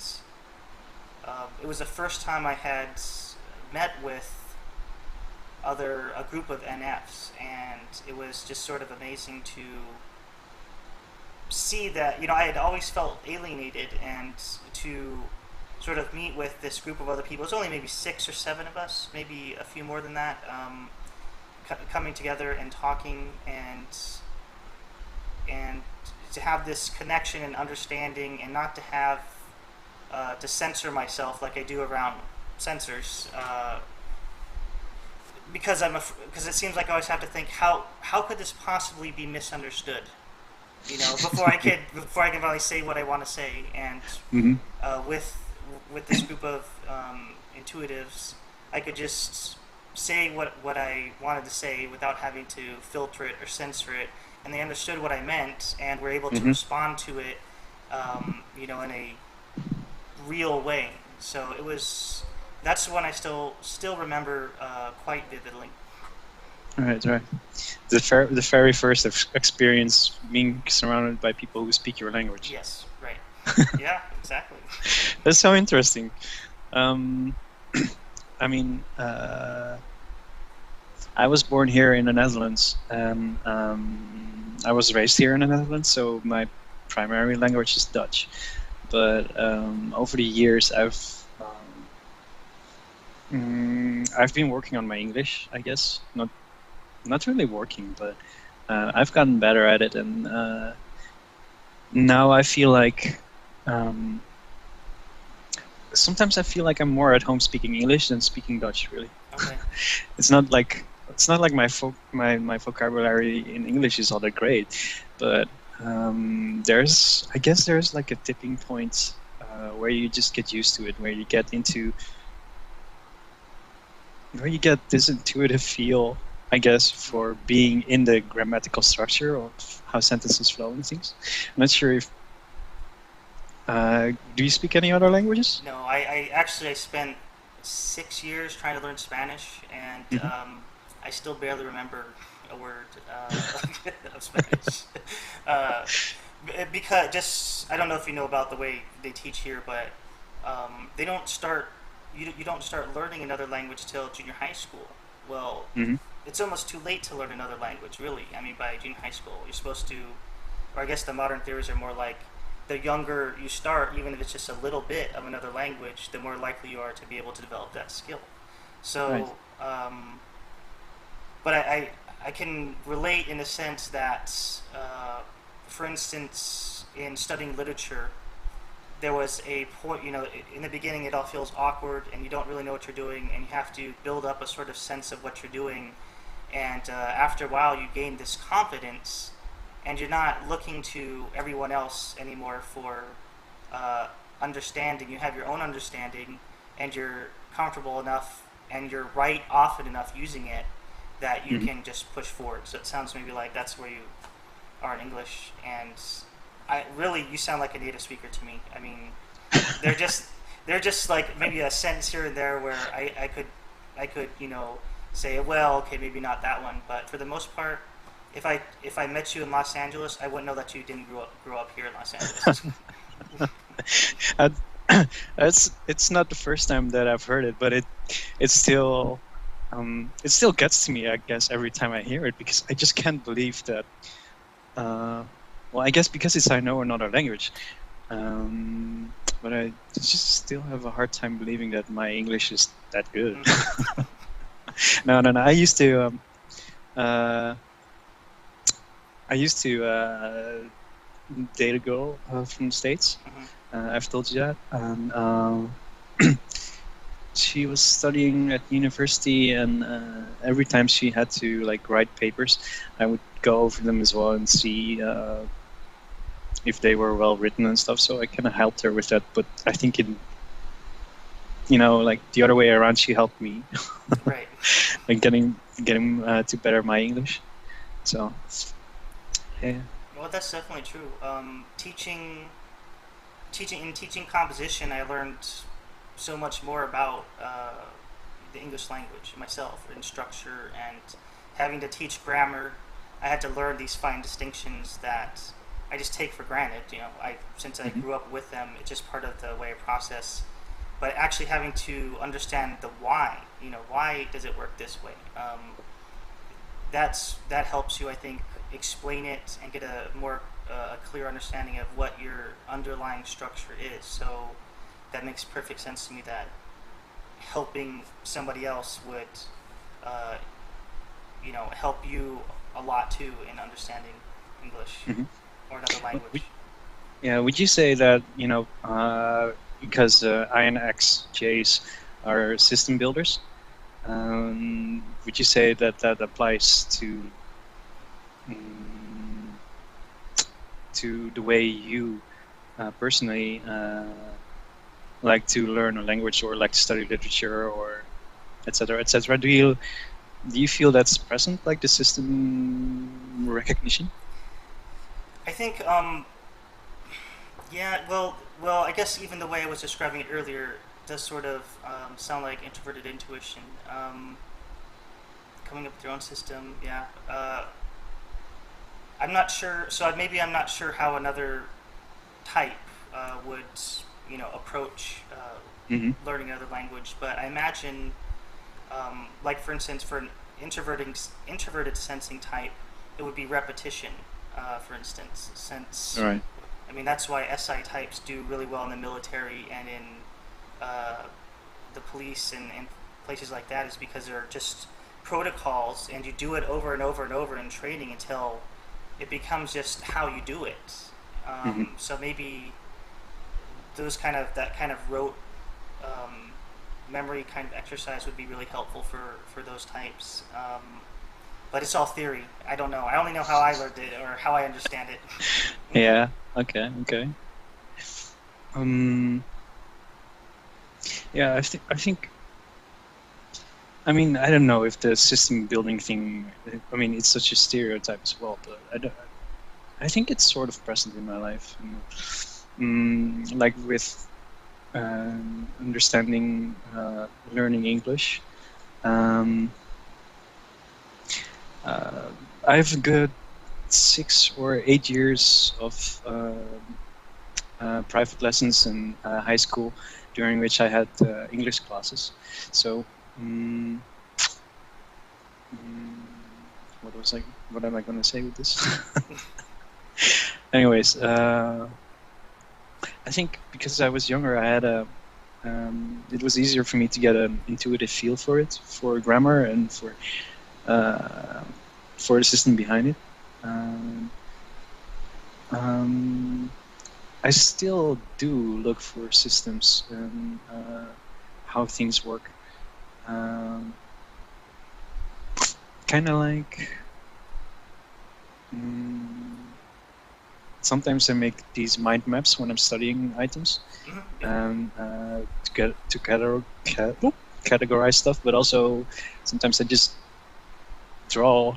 it was the first time I had met with a group of NFs, and it was just sort of amazing to see that I had always felt alienated, and to sort of meet with this group of other people. It was only maybe 6 or 7 of us, maybe a few more than that, coming together and talking, and to have this connection and understanding, and not to have to censor myself like I do around censors. Because it seems like I always have to think how could this possibly be misunderstood, before I can finally say what I want to say. And Hmm. with this group of intuitives, I could just say what I wanted to say without having to filter it or censor it, and they understood what I meant and were able to Hmm. respond to it, in a real way. So it was that's one I still remember quite vividly. Right, right. The very first experience being surrounded by people who speak your language. Yes, right. Yeah, exactly. That's so interesting. Um, I mean, I was born here in the Netherlands, and I was raised here in the Netherlands, so my primary language is Dutch. But over the years, I've been working on my English, I guess. Not really working, but I've gotten better at it, and now I feel like um, sometimes I feel like I'm more at home speaking English than speaking Dutch. Really, Okay. it's not like my vocabulary in English is all that great, but I guess there's like a tipping point where you just get used to it, where you get this intuitive feel, I guess, for being in the grammatical structure of how sentences flow and things. I'm not sure if do you speak any other languages? No, I spent 6 years trying to learn Spanish, and Hmm. I still barely remember a word of Spanish. uh, because just I don't know if you know about the way they teach here, but they don't start you don't start learning another language till junior high school. Well, Hmm. it's almost too late to learn another language, really. I mean, by junior high school, you're supposed to, or I guess the modern theories are more like the younger you start, even if it's just a little bit of another language, the more likely you are to be able to develop that skill. Right. So, but I can relate in the sense that, for instance, in studying literature, there was a point, in the beginning it all feels awkward and you don't really know what you're doing and you have to build up a sort of sense of what you're doing. And after a while, you gain this confidence and you're not looking to everyone else anymore for understanding. You have your own understanding and you're comfortable enough and you're right often enough using it that you Hmm. can just push forward. So it sounds maybe like that's where you are in English. And you sound like a native speaker to me. I mean, they're just they're just like maybe a sentence here and there where I could say, well, okay, maybe not that one, but for the most part, if I met you in Los Angeles, I wouldn't know that you didn't grow up here in Los Angeles. Uh, it's not the first time that I've heard it, but it's still it still gets to me, I guess, every time I hear it, because I just can't believe that. Well, I guess because I know another language, um, but I just still have a hard time believing that my English is that good. Mm-hmm. No. Uh, I used to date a girl from the States. Mm-hmm. I've told you that. And she was studying at university, and every time she had to like write papers, I would go over them as well and see if they were well written and stuff. So I kind of helped her with that. But I think like the other way around, she helped me, Right. like getting to better my English. So yeah. Well, that's definitely true. Teaching composition, I learned so much more about the English language myself, and structure, and having to teach grammar. I had to learn these fine distinctions that I just take for granted. Since I Mhm. grew up with them, it's just part of the way I process. But actually having to understand the why. Why does it work this way? That helps you, I think, explain it and get a clear understanding of what your underlying structure is. So that makes perfect sense to me that helping somebody else would, uh, help you a lot too in understanding English Mhm. or another language. Yeah, would you say that, because INXJs are system builders, would you say that that applies mm, to the way you personally like to learn a language or like to study literature or etc. etc. Do you feel that's present, like the system recognition? I think, yeah, I guess even the way I was describing it earlier does sort of sound like introverted intuition. Coming up with your own system, yeah. I'm not sure. So maybe I'm not sure how another type would, approach Hmm. learning another language. But I imagine, like for instance, for an introverted sensing type, it would be repetition. For instance, since All right. I mean that's why SI types do really well in the military and in uh, the police and places like that, is because they're just protocols, and you do it over and over and over in training until it becomes just how you do it. Hmm. So maybe that kind of rote um, memory kind of exercise would be really helpful for those types. But it's all theory. I don't know. I only know how I learned it or how I understand it. Yeah. Okay. Okay. Um. Yeah. I think. I mean, I don't know if the system building thing. I mean, it's such a stereotype as well, but I think it's sort of present in my life. Like with understanding, learning English. Um, uh, I have a good 6 or 8 years of private lessons in high school, during which I had English classes. So, um, mm, what was I? What am I going to say with this? Anyways, I think because I was younger, I had it was easier for me to get an intuitive feel for it, for grammar, and uh, for the system behind it. I still do look for systems and how things work. Kind of like sometimes I make these mind maps when I'm studying items, and to categorize stuff. But also sometimes I just draw.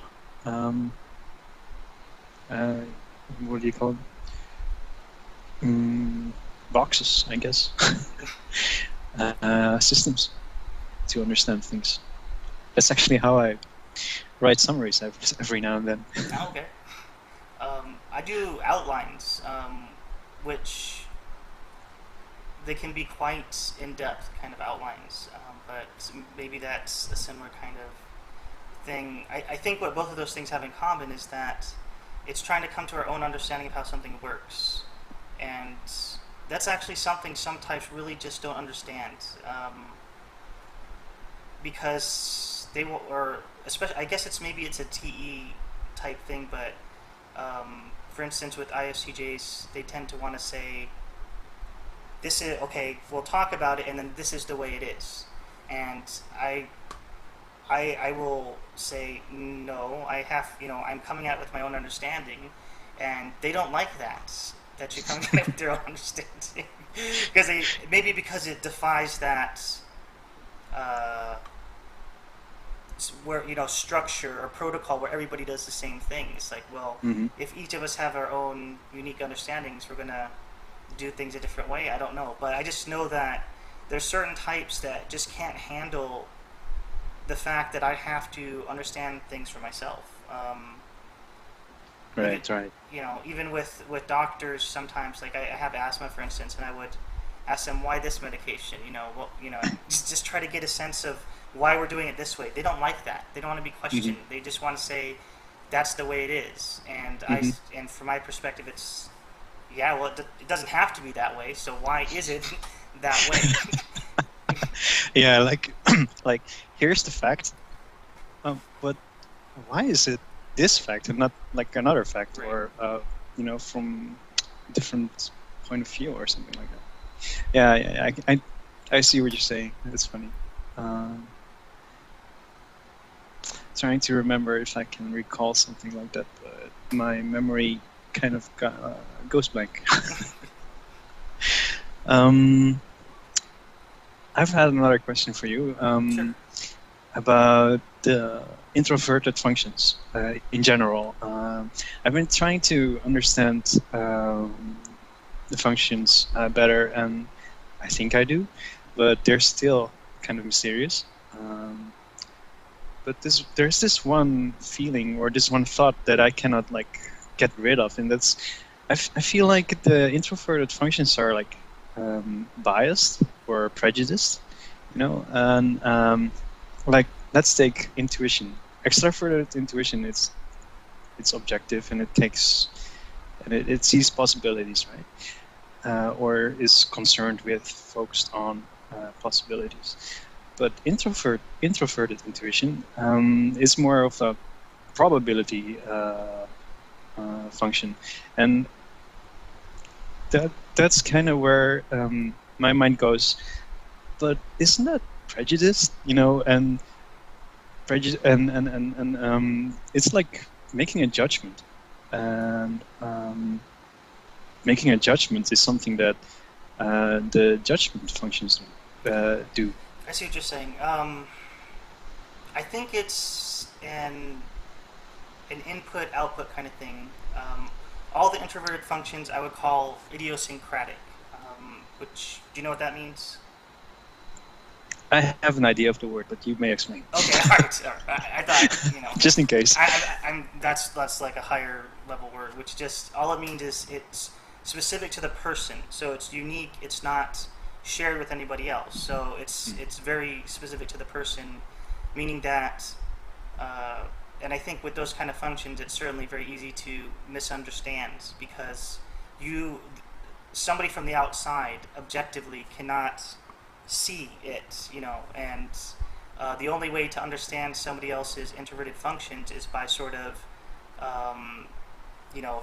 What do you call it? Boxes, I guess. Systems to understand things. That's actually how I write summaries every now and then. Okay. I do outlines, which they can be quite in-depth kind of outlines, but maybe that's a similar kind of thing. I think what both of those things have in common is that it's trying to come to our own understanding of how something works, and that's actually something some types really just don't understand, because they will, or especially, I guess it's a TE type thing, but for instance with ISTJs, they tend to want to say, this is, okay, we'll talk about it, and then this is the way it is. And I will say, no, I'm coming out with my own understanding, and they don't like that you're coming out with their own understanding. because it defies that structure or protocol where everybody does the same thing. It's like, well, if each of us have our own unique understandings, we're gonna do things a different way. I don't know, but I just know that there's certain types that just can't handle the fact that I have to understand things for myself. Right. Even with doctors, sometimes, like I have asthma, for instance, and I would ask them why this medication. Just try to get a sense of why we're doing it this way. They don't like that. They don't want to be questioned. They just want to say that's the way it is. And and from my perspective, it's it doesn't have to be that way. So why is it that way? Yeah, like here's the fact, but why is it this fact and not like another fact, Right. Or from a different point of view or something like that. Yeah, I see what you're saying. That's funny. Trying to remember if I can recall something like that, but my memory kind of goes blank. I've had another question for you Sure. about the introverted functions in general. I've been trying to understand the functions better, and I think I do, but they're still kind of mysterious. But there's this one feeling or this one thought that I cannot get rid of, and that's I feel like the introverted functions are biased or prejudiced, and let's take intuition. Extroverted intuition, it's objective, and it sees possibilities, right? Or is concerned with, focused on possibilities. But introverted intuition is more of a probability function, and that's kind of where my mind goes. But isn't that prejudice? And prejudice, and it's like making a judgment, and making a judgment is something that the judgment functions do. I see what you're saying. I think it's an input-output kind of thing. All the introverted functions I would call idiosyncratic, which, do you know what that means? I have an idea of the word, but you may explain. Okay, all right. I thought, just in case. That's like a higher level word, which just, all it means is it's specific to the person. So it's unique, it's not shared with anybody else. So it's very specific to the person, meaning that, and I think with those kind of functions, it's certainly very easy to misunderstand, because somebody from the outside objectively cannot see it, and the only way to understand somebody else's introverted functions is by sort of um,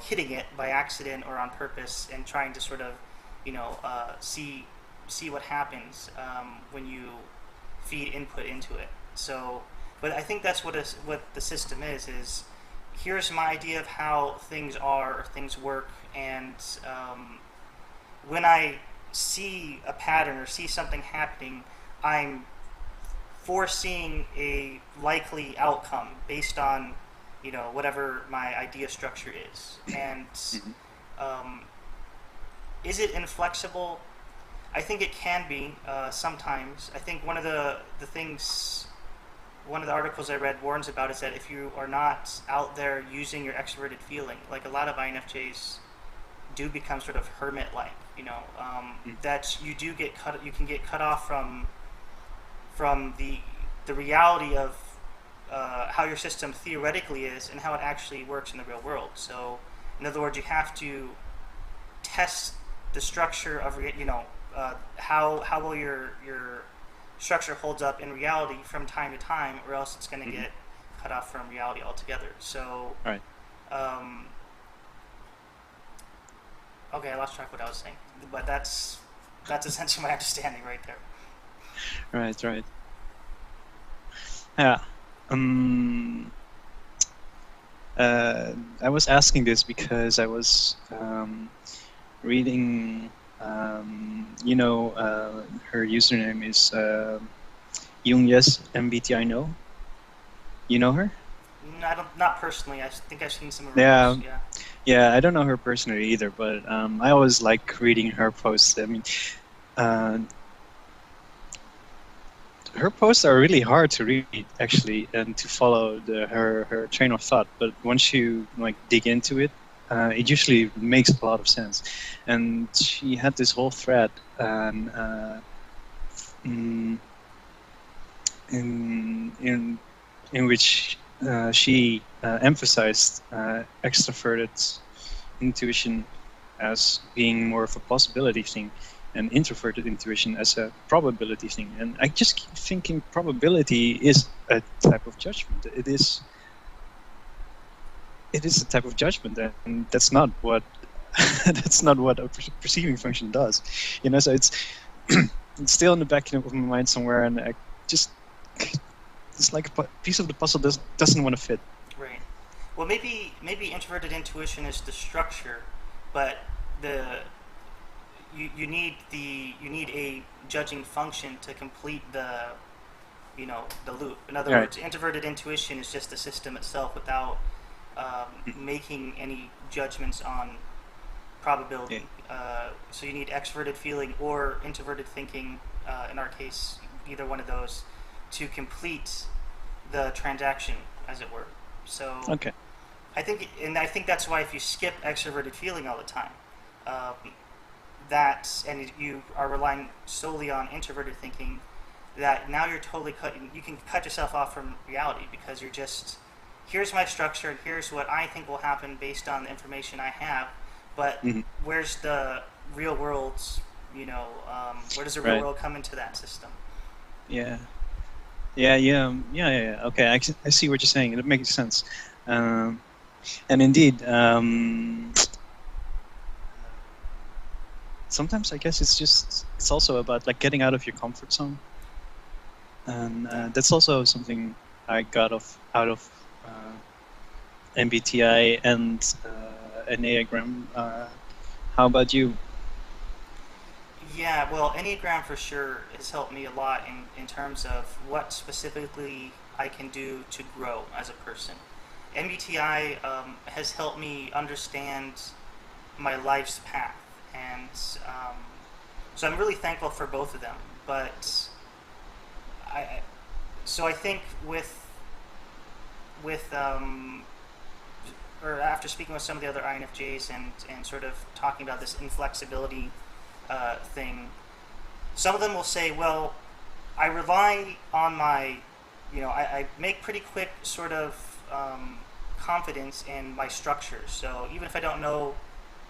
hitting it by accident or on purpose and trying to sort of, see what happens when you feed input into it. So, but I think that's what the system is here's my idea of how things are or things work, and when I see a pattern or see something happening, I'm foreseeing a likely outcome based on whatever my idea structure is. And Mhm. um, is it inflexible? I think it can be sometimes. I think the things, one of the articles I read warns about is that if you are not out there using your extroverted feeling, like a lot of INFJs do become sort of hermit-like, Mm. that you can get cut off from the reality of how your system theoretically is and how it actually works in the real world. So, in other words, you have to test the structure of how well your structure holds up in reality from time to time, or else it's going to Mhm. get cut off from reality altogether. So, Right. um, okay, I lost track of what I was saying, but that's essentially my understanding right there. Right. Right. Yeah. Um, I was asking this because I was reading. Her username is Yes MBTI. No, you know her? I don't, not personally. I think I've seen some of her Yeah. posts. Yeah. Yeah, I don't know her personally either, but I always like reading her posts. I mean, uh, her posts are really hard to read actually, and to follow her train of thought. But once you like dig into it, it usually makes a lot of sense. And she had this whole thread, and in in in which she emphasized extroverted intuition as being more of a possibility thing, and introverted intuition as a probability thing. And I just keep thinking probability is a type of judgment. It is a type of judgment, and that's not what that's not what a perceiving function does. So it's still in the back of my mind somewhere, and I just it's like a piece of the puzzle doesn't want to fit. Right. Well, maybe introverted intuition is the structure, but the you need a judging function to complete the loop. In other Right. words, introverted intuition is just the system itself without making any judgments on Yeah. probability. So you need extroverted feeling or introverted thinking. In our case, either one of those to complete the transaction, as it were. So Okay. I think that's why if you skip extroverted feeling all the time, um, that and you are relying solely on introverted thinking, that now you're totally cut. You can cut yourself off from reality because you're just here's my structure and here's what I think will happen based on the information I have. But Mhm. where's the real world? Where does the real Right. world come into that system? Yeah. Yeah. Okay, I see what you're saying. It makes sense. Um, and indeed, sometimes I guess it's also about like getting out of your comfort zone, and Yeah. that's also something I got out of MBTI and Enneagram. How about you? Yeah, well, Enneagram for sure has helped me a lot in terms of what specifically I can do to grow as a person. MBTI has helped me understand my life's path, and um, so I'm really thankful for both of them. But I, so I think with or after speaking with some of the other INFJs and sort of talking about this inflexibility thing, some of them will say, well, I rely on my, I make pretty quick sort of confidence in my structures. So even if I don't know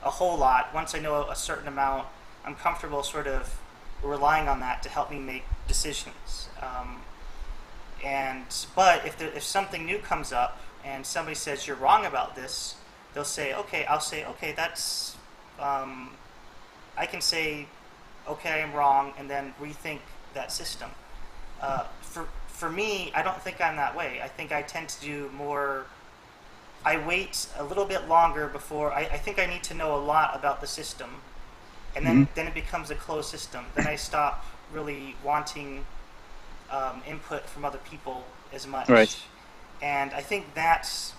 a whole lot, once I know a certain amount, I'm comfortable sort of relying on that to help me make decisions. But if something new comes up and somebody says you're wrong about this, they'll say, okay, I'll say, okay, that's, I can say, okay, I'm wrong, and then rethink that system. For me, I don't think I'm that way. I think I tend to do more. I wait a little bit longer before. I think I need to know a lot about the system, and then it becomes a closed system. Then I stop really wanting input from other people as much. Right. And I think that's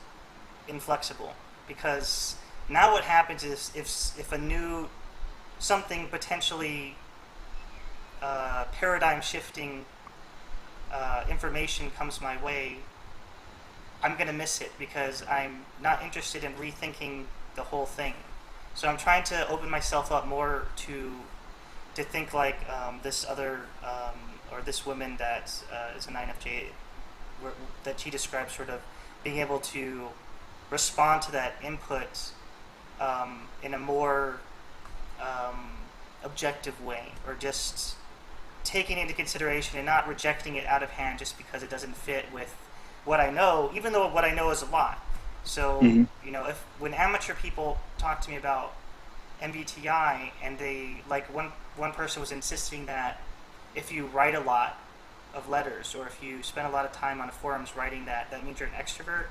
inflexible, because now what happens is if a new something potentially paradigm shifting information comes my way, I'm going to miss it because I'm not interested in rethinking the whole thing. So I'm trying to open myself up more to think like this other or this woman that is an INFJ, that she describes, sort of being able to respond to that input in a more objective way, or just taking it into consideration and not rejecting it out of hand just because it doesn't fit with what I know, even though what I know is a lot. So, you know, when amateur people talk to me about MBTI, and they, like, one person was insisting that if you write a lot of letters, or if you spend a lot of time on forums writing that means you're an extrovert.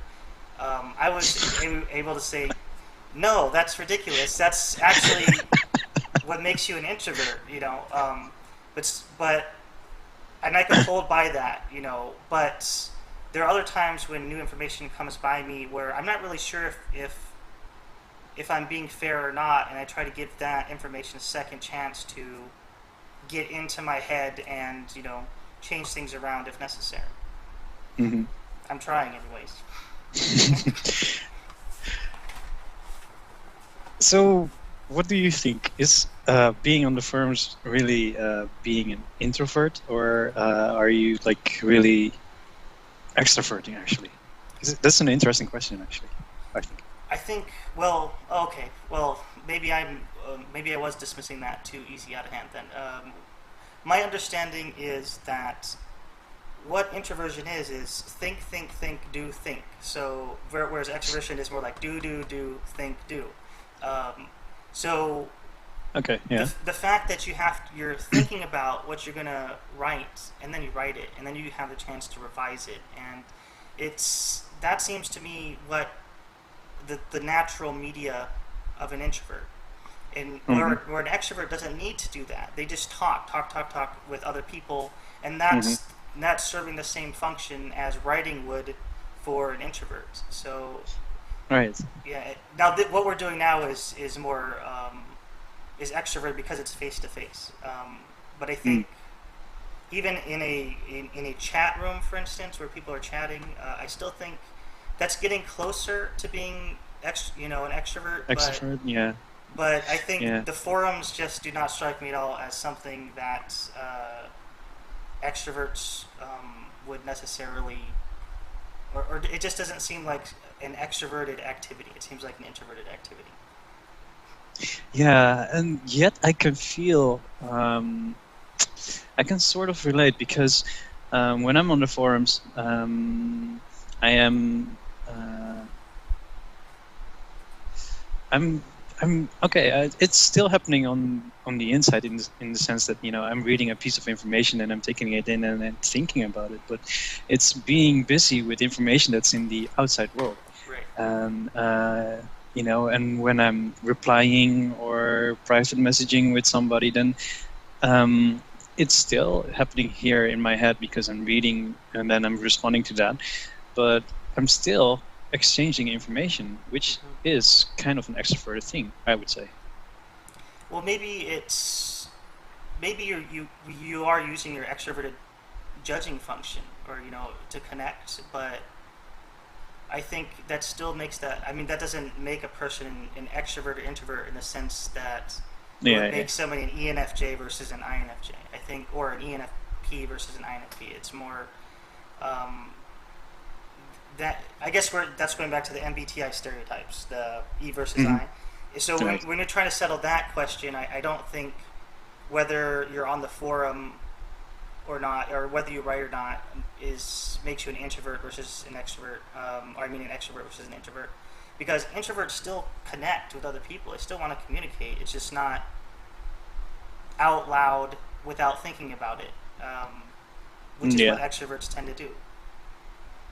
I was able to say, no, that's ridiculous. That's actually what makes you an introvert, you know. But and I can hold by that, you know. But there are other times when new information comes by me where I'm not really sure if I'm being fair or not, and I try to give that information a second chance to get into my head and, you know, change things around if necessary. I'm trying anyways. So, what do you think? Is being on the forums really being an introvert, or are you like really extroverting actually? That's an interesting question actually, I think. Well, okay. Well, maybe I was dismissing that too easy out of hand then. My understanding is that what introversion is think, do, think. So whereas extroversion is more like do, think, do. So okay, yeah. The fact that you're thinking about what you're gonna write, and then you write it, and then you have the chance to revise it, and that seems to me what the natural media of an introvert. And where an extrovert doesn't need to do that. They just talk with other people, and that's serving the same function as writing would for an introvert. So, right. Yeah. Now what we're doing now is more is extrovert because it's face to face. But I think even in a chat room, for instance, where people are chatting, I still think that's getting closer to being an extrovert. Extrovert, yeah. But I think the forums just do not strike me at all as something that extroverts would necessarily, or it just doesn't seem like an extroverted activity. It seems like an introverted activity. Yeah, and yet I can feel, I can sort of relate, because when I'm on the forums, I am, I'm okay. It's still happening on the inside, in the sense that, you know, I'm reading a piece of information and I'm taking it in and then thinking about it. But it's being busy with information that's in the outside world. Right. And you know, and when I'm replying or private messaging with somebody, then it's still happening here in my head because I'm reading and then I'm responding to that. But I'm still exchanging information, which is kind of an extroverted thing, I would say. Well, maybe you are using your extroverted judging function, or, you know, to connect, but I think that still makes that. I mean, that doesn't make a person an extrovert or introvert in the sense that would make somebody an ENFJ versus an INFJ. I think, or an ENFP versus an INFP. It's more that, I guess that's going back to the MBTI stereotypes, the E versus I. So when you're trying to settle that question, I don't think whether you're on the forum or not, or whether you write or not, makes you an introvert versus an extrovert, or I mean an extrovert versus an introvert. Because introverts still connect with other people. They still want to communicate. It's just not out loud without thinking about it, which is what extroverts tend to do.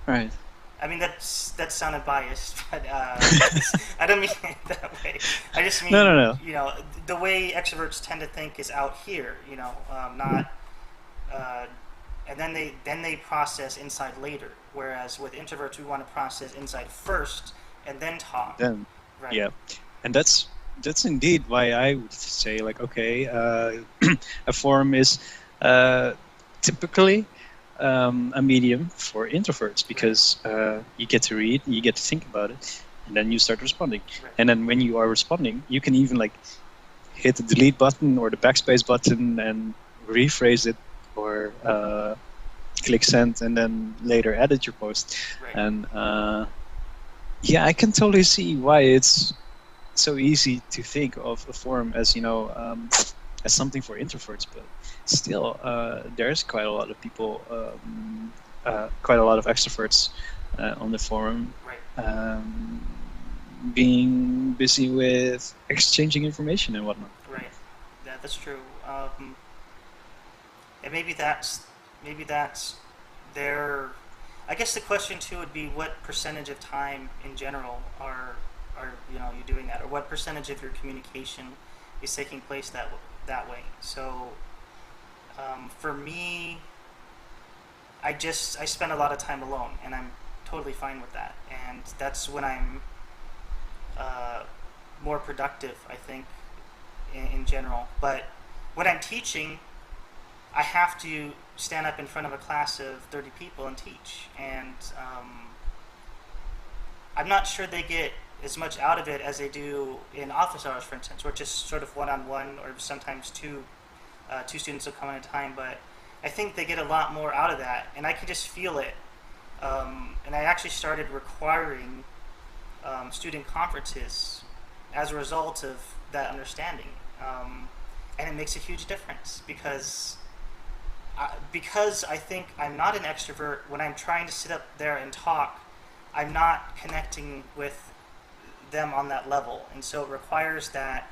Right. I mean, that sounded biased, but I don't mean it that way. I just mean, No. you know, the way extroverts tend to think is out here, you know, not, and then they process inside later. Whereas with introverts, we want to process inside first and then talk. Then, right. Yeah, and that's indeed why I would say, like, okay, a forum is typically a medium for introverts, because you get to read, you get to think about it, and then you start responding. Right. And then when you are responding, you can even like hit the delete button or the backspace button and rephrase it, or click send and then later edit your post. Right. And yeah, I can totally see why it's so easy to think of a forum as, you know, as something for introverts, but still, there's quite a lot of people, quite a lot of extroverts on the forum, right. Being busy with exchanging information and whatnot. Right. Yeah, that's true. And maybe that's their. I guess the question too would be, what percentage of time in general are you know, you doing that, or what percentage of your communication is taking place that way. So for me, I spend a lot of time alone, and I'm totally fine with that, and that's when I'm more productive, I think, in general. But when I'm teaching, I have to stand up in front of a class of 30 people and teach, and I'm not sure they get as much out of it as they do in office hours, for instance, or just sort of one-on-one, or sometimes two students will come at a time. But I think they get a lot more out of that, and I can just feel it. And I actually started requiring student conferences as a result of that understanding, and it makes a huge difference, because I think I'm not an extrovert. When I'm trying to sit up there and talk, I'm not connecting with them on that level, and so it requires that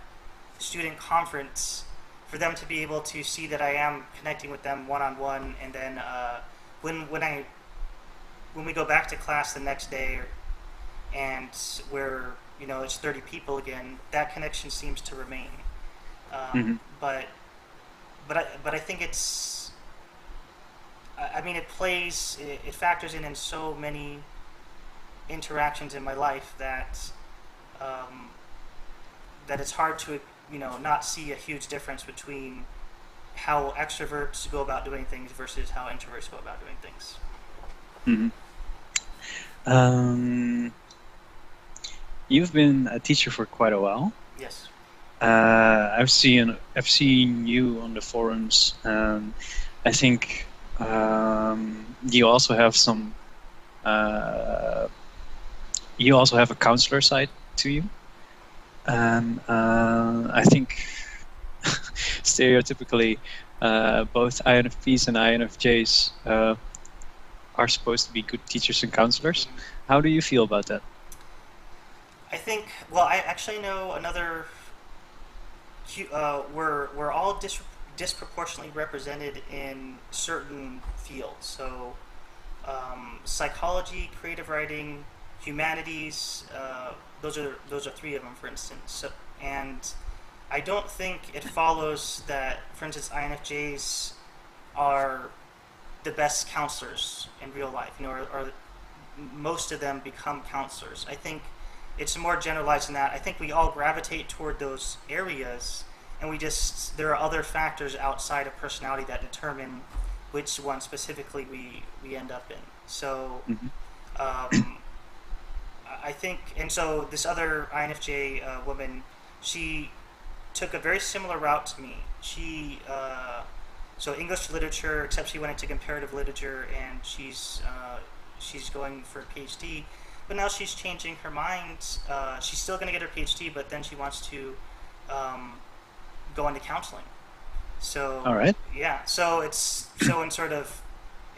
student conference for them to be able to see that I am connecting with them one-on-one. And then when we go back to class the next day, and where, you know, it's 30 people again, that connection seems to remain. But I think it's, I mean, it factors in so many interactions in my life that that it's hard to, you know, not see a huge difference between how extroverts go about doing things versus how introverts go about doing things. You've been a teacher for quite a while. Yes. I've seen you on the forums, and I think you also have some. You also have a counselor side to you, and I think stereotypically, both INFPs and INFJs are supposed to be good teachers and counselors. How do you feel about that? I think, well, I actually know another. We're all disproportionately represented in certain fields. So, psychology, creative writing, humanities. Those are three of them, for instance. So, and I don't think it follows that, for instance, INFJs are the best counselors in real life. You know, or most of them become counselors. I think it's more generalized than that. I think we all gravitate toward those areas, and there are other factors outside of personality that determine which one specifically we end up in. So I think, and so this other INFJ woman, she took a very similar route to me. She so English literature, except she went into comparative literature, and she's going for a PhD. But now she's changing her mind. She's still going to get her PhD, but then she wants to go into counseling. So All right. yeah, so it's so in sort of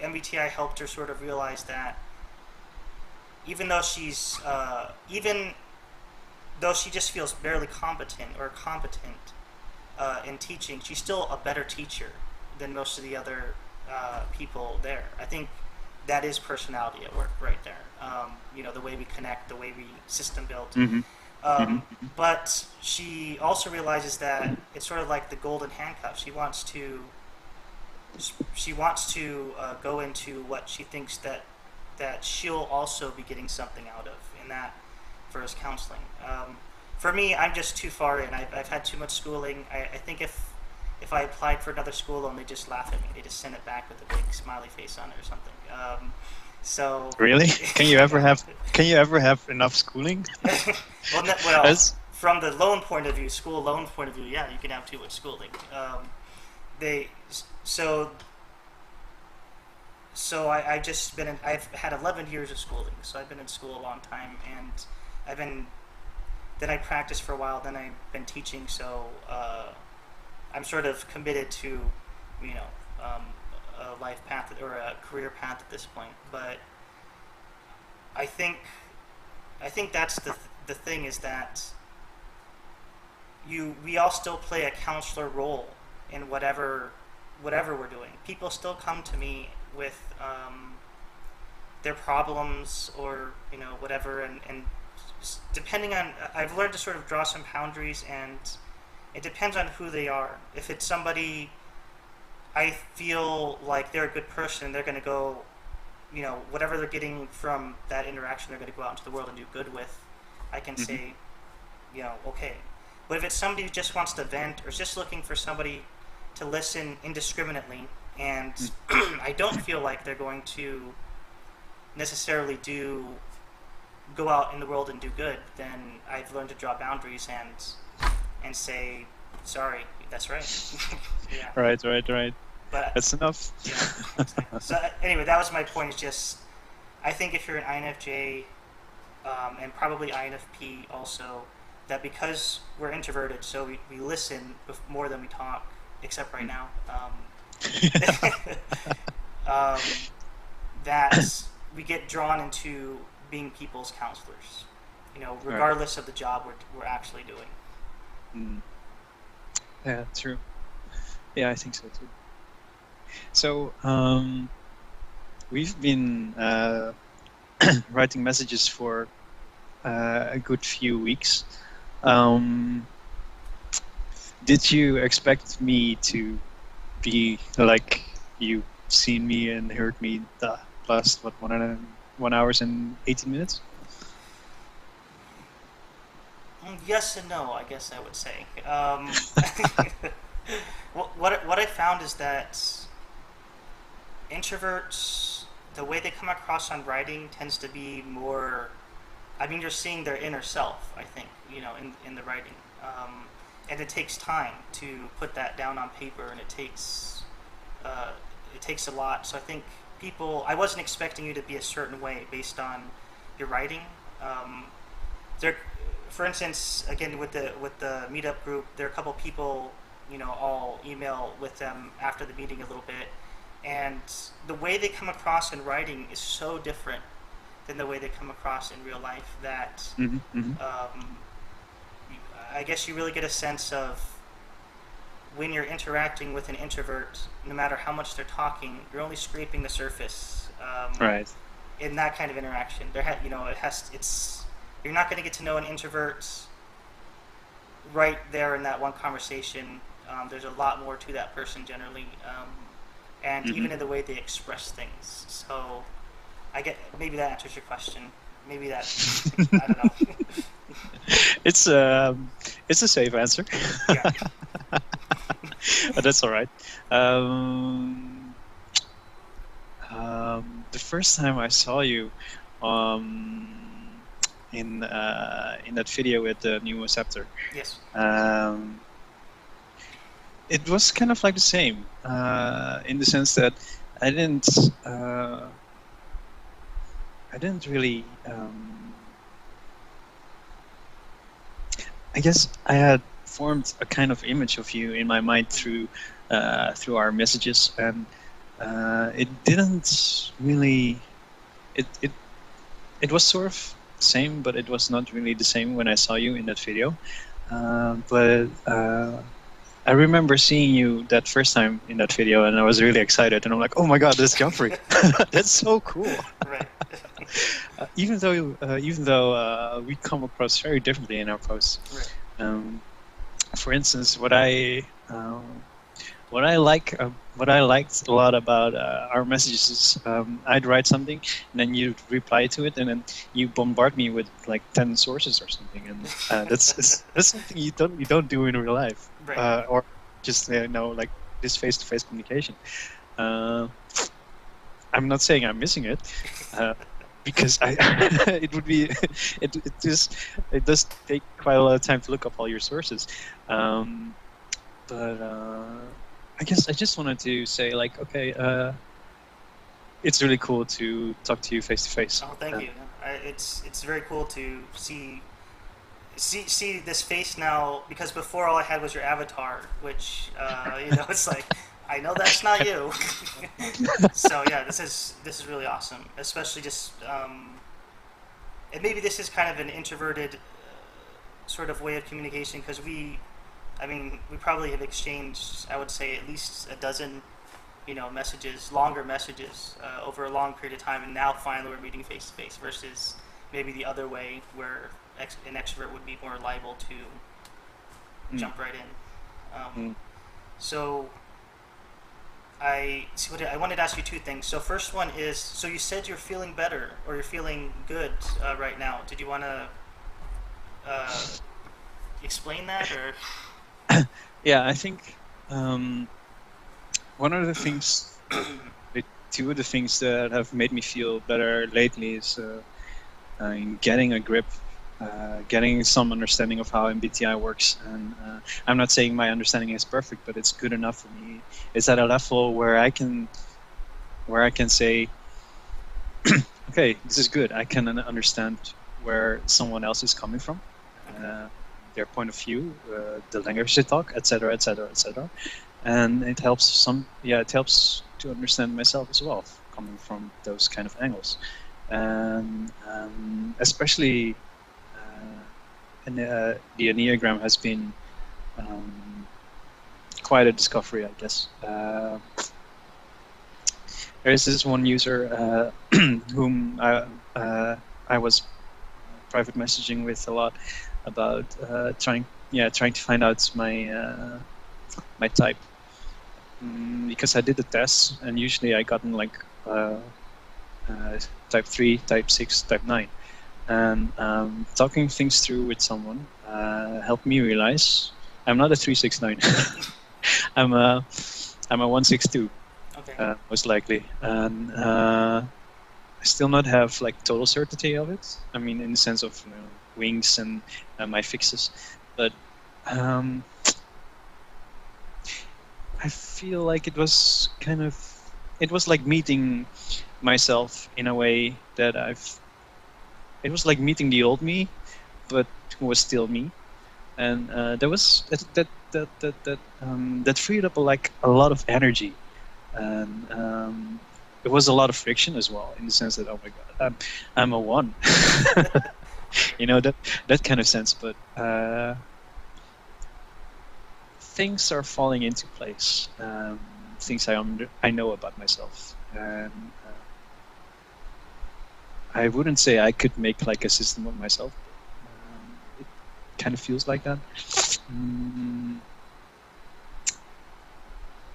MBTI helped her sort of realize that even though even though she just feels barely competent in teaching, she's still a better teacher than most of the other people there. I think that is personality at work right there. The way we connect, the way we system build. Mm-hmm. Um, Mm-hmm. but she also realizes that it's sort of like the golden handcuff. She wants to go into what she thinks that she'll also be getting something out of in that for his counseling. For me, I'm just too far in. I've had too much schooling. I think if I applied for another school and they just laugh at me, they just send it back with a big smiley face on it or something. So Really? Can you ever have? Can you ever have enough schooling? well, That's, from the loan point of view, school loan point of view, yeah, you can have too much schooling. They so I've just been I've had 11 years of schooling, so I've been in school a long time, and then I practiced for a while, then I've been teaching, so I'm sort of committed to, you know, a life path or a career path at this point. But I think that's the thing is that we all still play a counselor role in whatever we're doing. People still come to me with their problems or whatever, and depending on, I've learned to sort of draw some boundaries, and it depends on who they are. If it's somebody I feel like they're a good person, they're going to go, whatever they're getting from that interaction, they're going to go out into the world and do good with, I can say, okay. But if it's somebody who just wants to vent or is just looking for somebody to listen indiscriminately, and I don't feel like they're going to necessarily go out in the world and do good, then I've learned to draw boundaries and say, sorry, that's right. Yeah. right. But That's enough. yeah. Exactly. So anyway, that was my point. Is just I think if you're an INFJ and probably INFP also, that because we're introverted, so we listen more than we talk, except right now. That we get drawn into being people's counselors, regardless of the job we're actually doing. Mm. Yeah, true. Yeah, I think so too. So we've been writing messages for a good few weeks. Did you expect me to be like you've seen me and heard me the last 1 hours and 18 minutes? Yes and no, I guess I would say. What I found is that introverts, the way they come across on writing tends to be more. I mean, you're seeing their inner self, I think, in the writing, and it takes time to put that down on paper, and it takes a lot. So I think I wasn't expecting you to be a certain way based on your writing. For instance, again with the meetup group, there are a couple people, I'll email with them after the meeting a little bit, and the way they come across in writing is so different than the way they come across in real life that I guess you really get a sense of when you're interacting with an introvert, no matter how much they're talking, you're only scraping the surface. Right. In that kind of interaction, you're not going to get to know an introvert right there in that one conversation. There's a lot more to that person generally, and even in the way they express things. So maybe that answers your question. Maybe that I don't know. It's a safe answer. Yeah. But that's all right. The first time I saw you in that video with the new receptor, Yes. it was kind of like the same in the sense that I didn't really. I guess I had formed a kind of image of you in my mind through through our messages, and it didn't really. It it was sort of the same, but it was not really the same when I saw you in that video. But I remember seeing you that first time in that video, and I was really excited. And I'm like, "Oh my God, that's Geoffrey! That's so cool!" Right. Even though we come across very differently in our posts. Right. For instance, what I liked a lot about our messages is I'd write something and then you'd reply to it, and then you bombard me with like 10 sources or something, and that's something you don't do in real life, Right. or just like this face-to-face communication. I'm not saying I'm missing it, because it would be it does take quite a lot of time to look up all your sources, but I guess I just wanted to say, like, okay, it's really cool to talk to you face to face. Oh, thank you. It's very cool to see this face now, because before all I had was your avatar, which it's like, I know that's not you. So yeah, this is really awesome, especially just and maybe this is kind of an introverted sort of way of communication, because we probably have exchanged, I would say, at least a dozen, messages, longer messages over a long period of time, and now finally we're meeting face to face, versus maybe the other way where an extrovert would be more liable to jump right in. So I wanted to ask you two things. So first one is, so you said you're feeling better, or you're feeling good right now. Did you want to explain that, or? Yeah, I think one of the things, two of the things that have made me feel better lately is in getting a grip, getting some understanding of how MBTI works. And I'm not saying my understanding is perfect, but it's good enough for me. It's at a level where I can say, okay, this is good. I can understand where someone else is coming from. Their point of view, the language they talk, etc., etc., etc., and it helps to understand myself as well, coming from those kind of angles, and especially the Enneagram has been quite a discovery, I guess. There is this one user whom I was private messaging with a lot about trying to find out my type, because I did the tests, and usually I gotten like type 3, type 6, type 9, and talking things through with someone helped me realize I'm not a 369. I'm a 162. Okay. Most likely, and I still not have like total certainty of it. I mean, in the sense of wings and my fixes, but I feel like it was like meeting myself in a way that it was like meeting the old me, but who was still me, and that freed up like a lot of energy, and it was a lot of friction as well, in the sense that, oh my God, I'm a 1. that kind of sense, but things are falling into place. Things I know about myself, and I wouldn't say I could make like a system of myself. It kind of feels like that.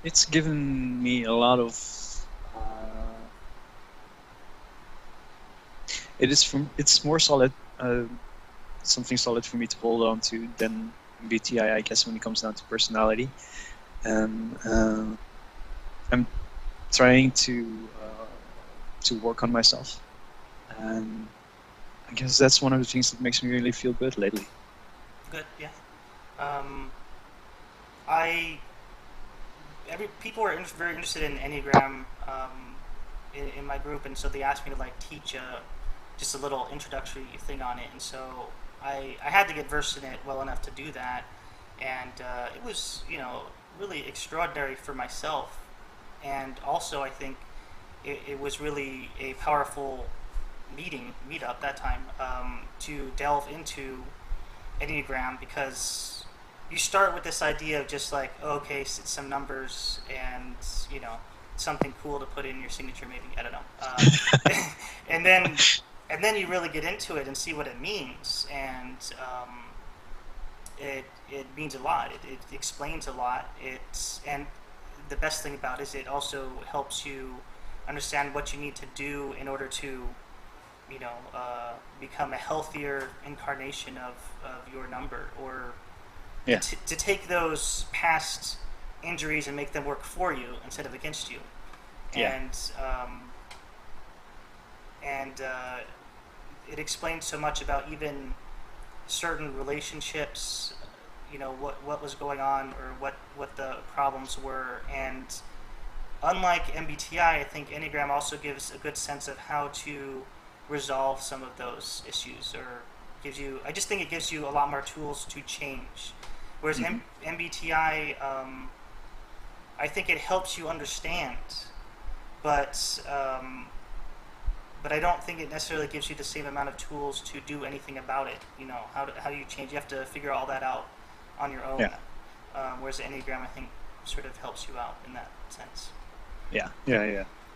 It's given me a lot of. It's more solid, something solid for me to hold on to than MBTI, I guess, when it comes down to personality. And I'm trying to work on myself, and I guess that's one of the things that makes me really feel good lately. Good, yeah. People were very interested in Enneagram in my group, and so they asked me to like teach just a little introductory thing on it, and so I had to get versed in it well enough to do that, and it was really extraordinary for myself, and also I think it was really a powerful meetup that time, to delve into Enneagram, because you start with this idea of just like, oh, okay, it's some numbers and, you know, something cool to put in your signature, maybe, I don't know, and then you really get into it and see what it means, and it means a lot. It explains a lot. And the best thing about it is it also helps you understand what you need to do in order to, you know, become a healthier incarnation of your number, or Yeah. to take those past injuries and make them work for you instead of against you. Yeah. And and it explains so much about even certain relationships, you know, what was going on, or what the problems were. And unlike MBTI, I think Enneagram also gives a good sense of how to resolve some of those issues, or gives you, I just think it gives you a lot more tools to change. Whereas Hmm. MBTI, I think it helps you understand, but but I don't think it necessarily gives you the same amount of tools to do anything about it. You know, how do you change? You have to figure all that out on your own. Yeah. Whereas the Enneagram, I think, sort of helps you out in that sense. Yeah. Yeah.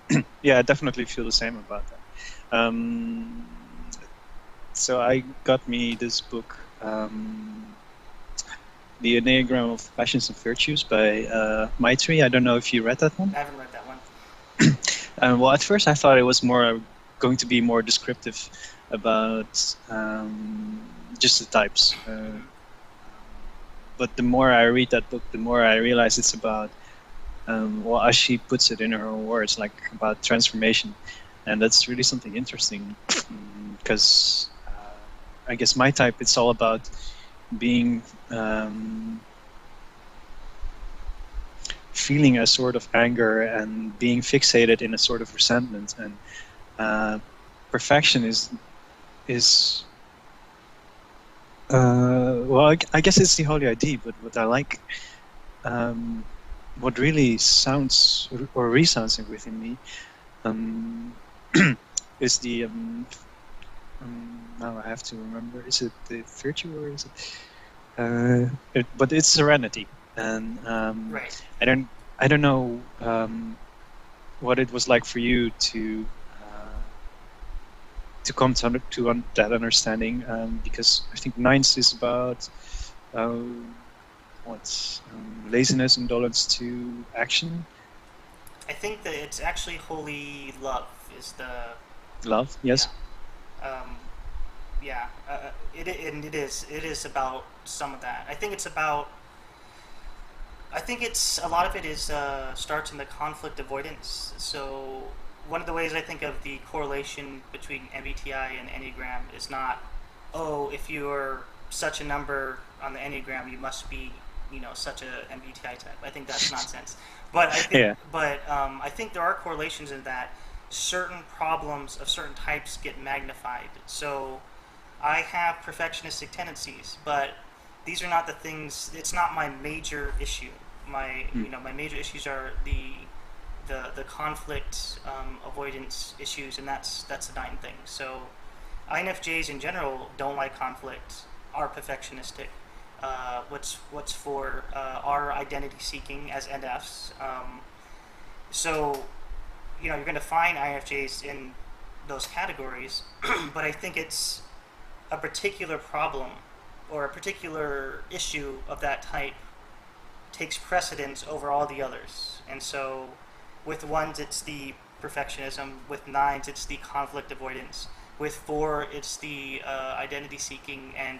Yeah. Yeah. I definitely feel the same about that. So I got me this book, The Enneagram of Passions and Virtues by Maitri. I don't know if you read that one. I haven't read that one. Well, at first I thought it was more going to be more descriptive about just the types. Mm-hmm. But the more I read that book, the more I realize it's about, well, as she puts it in her own words, like about transformation. And that's really something interesting, because I guess my type, it's all about being feeling a sort of anger and being fixated in a sort of resentment, and perfection is well, I guess it's the holy idea, but what I like, what really sounds or resounds within me, is the now I have to remember, is it the virtue, or is it, but it's serenity. And Right. I don't know what it was like for you to come to that understanding, because I think ninth is about what's laziness, indolence to action, I think that it's actually holy love is the, love. yeah, Yes. um, yeah. It is about some of that. I think it's about, I think it's, a lot of it is, starts in the conflict avoidance. So one of the ways I think of the correlation between MBTI and Enneagram is not, oh, if you're such a number on the Enneagram, you must be, you know, such a MBTI type. I think that's nonsense. But Yeah. I think there are correlations in that certain problems of certain types get magnified. So I have perfectionistic tendencies, but these are not the things. It's not my major issue. My, Mm. you know, my major issues are the conflict, avoidance issues, and that's a nine thing. So INFJs in general don't like conflict, are perfectionistic. What's for are identity seeking as NFs. So you know, you're going to find INFJs in those categories, but I think it's a particular problem or a particular issue of that type takes precedence over all the others. And so with ones, it's the perfectionism. With nines, it's the conflict avoidance. With four, it's the identity seeking. And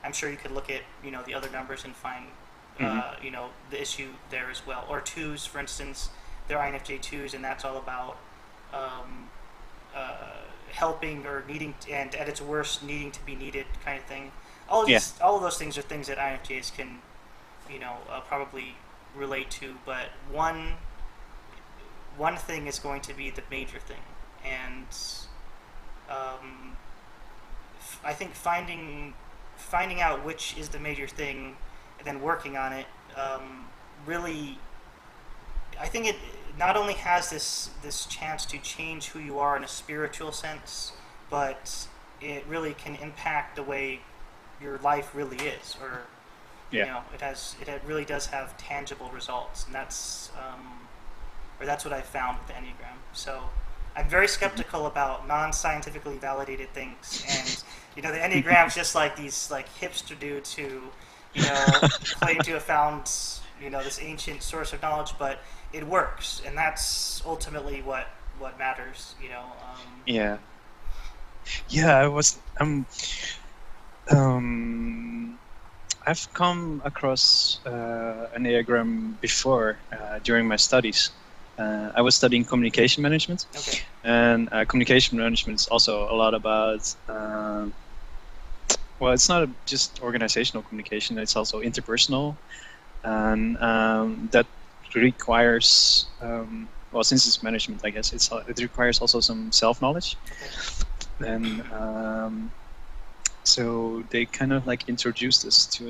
I'm sure you could look at, you know, the other numbers and find, Hmm. you know, the issue there as well. Or twos, for instance, they're INFJ twos, and that's all about um, helping or needing, and at its worst, needing to be needed, kind of thing. Yeah. All of those things are things that INFJs can, you know, probably relate to. But one thing is going to be the major thing, and um, I think finding out which is the major thing and then working on it, really, I think it not only has this chance to change who you are in a spiritual sense, but it really can impact the way your life really is, or you Yeah. know, it really does have tangible results, and that's what I found with the Enneagram. So I'm very skeptical about non-scientifically validated things, and you know, the Enneagram's just like these like hipster dudes who, you know, claim to have found, you know, this ancient source of knowledge, but it works, and that's ultimately what matters. You know. Yeah. Yeah, I've come across an Enneagram before during my studies. I was studying communication management, Okay. and communication management is also a lot about, well, it's not just organizational communication, it's also interpersonal, and that requires, well, since it's management, I guess it requires also some self-knowledge. Okay. And so they kind of like introduced us to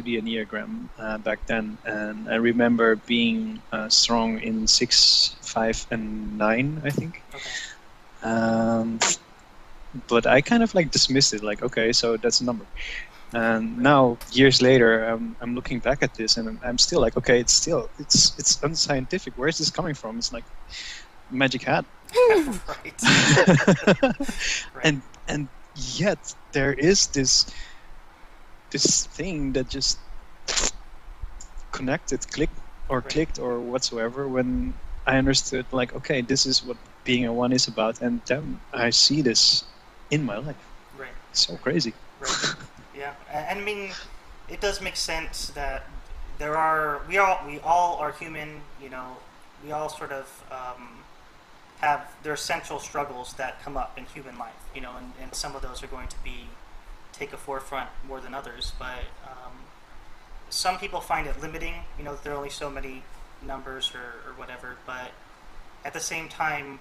the Enneagram back then, and I remember being strong in 6, 5, and 9, I think. Okay. But I kind of like dismissed it, like, okay, so that's a number. And now, years later, I'm looking back at this, and I'm still like, okay, it's unscientific. Where is this coming from? It's like magic hat. Right. Right. And yet there is this thing that just clicked or whatsoever when I understood, like, okay, this is what being a one is about, and then I see this in my life. Right. It's so crazy. Right. Yeah, and I mean, it does make sense that we all are human. You know, we all sort of have their essential struggles that come up in human life. You know, and some of those are going to take a forefront more than others. But some people find it limiting. You know, that there are only so many numbers or whatever. But at the same time,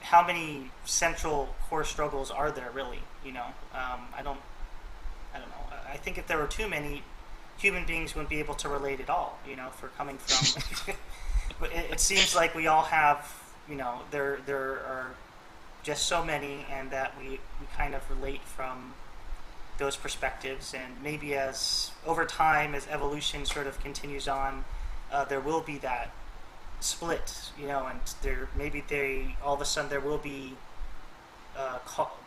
how many central core struggles are there really? You know, I don't know. I think if there were too many, human beings wouldn't be able to relate at all. You know, for coming from. But it seems like we all have. You know, there are just so many, and that we kind of relate from those perspectives. And maybe as over time, as evolution sort of continues on, there will be that split. You know, and all of a sudden there will be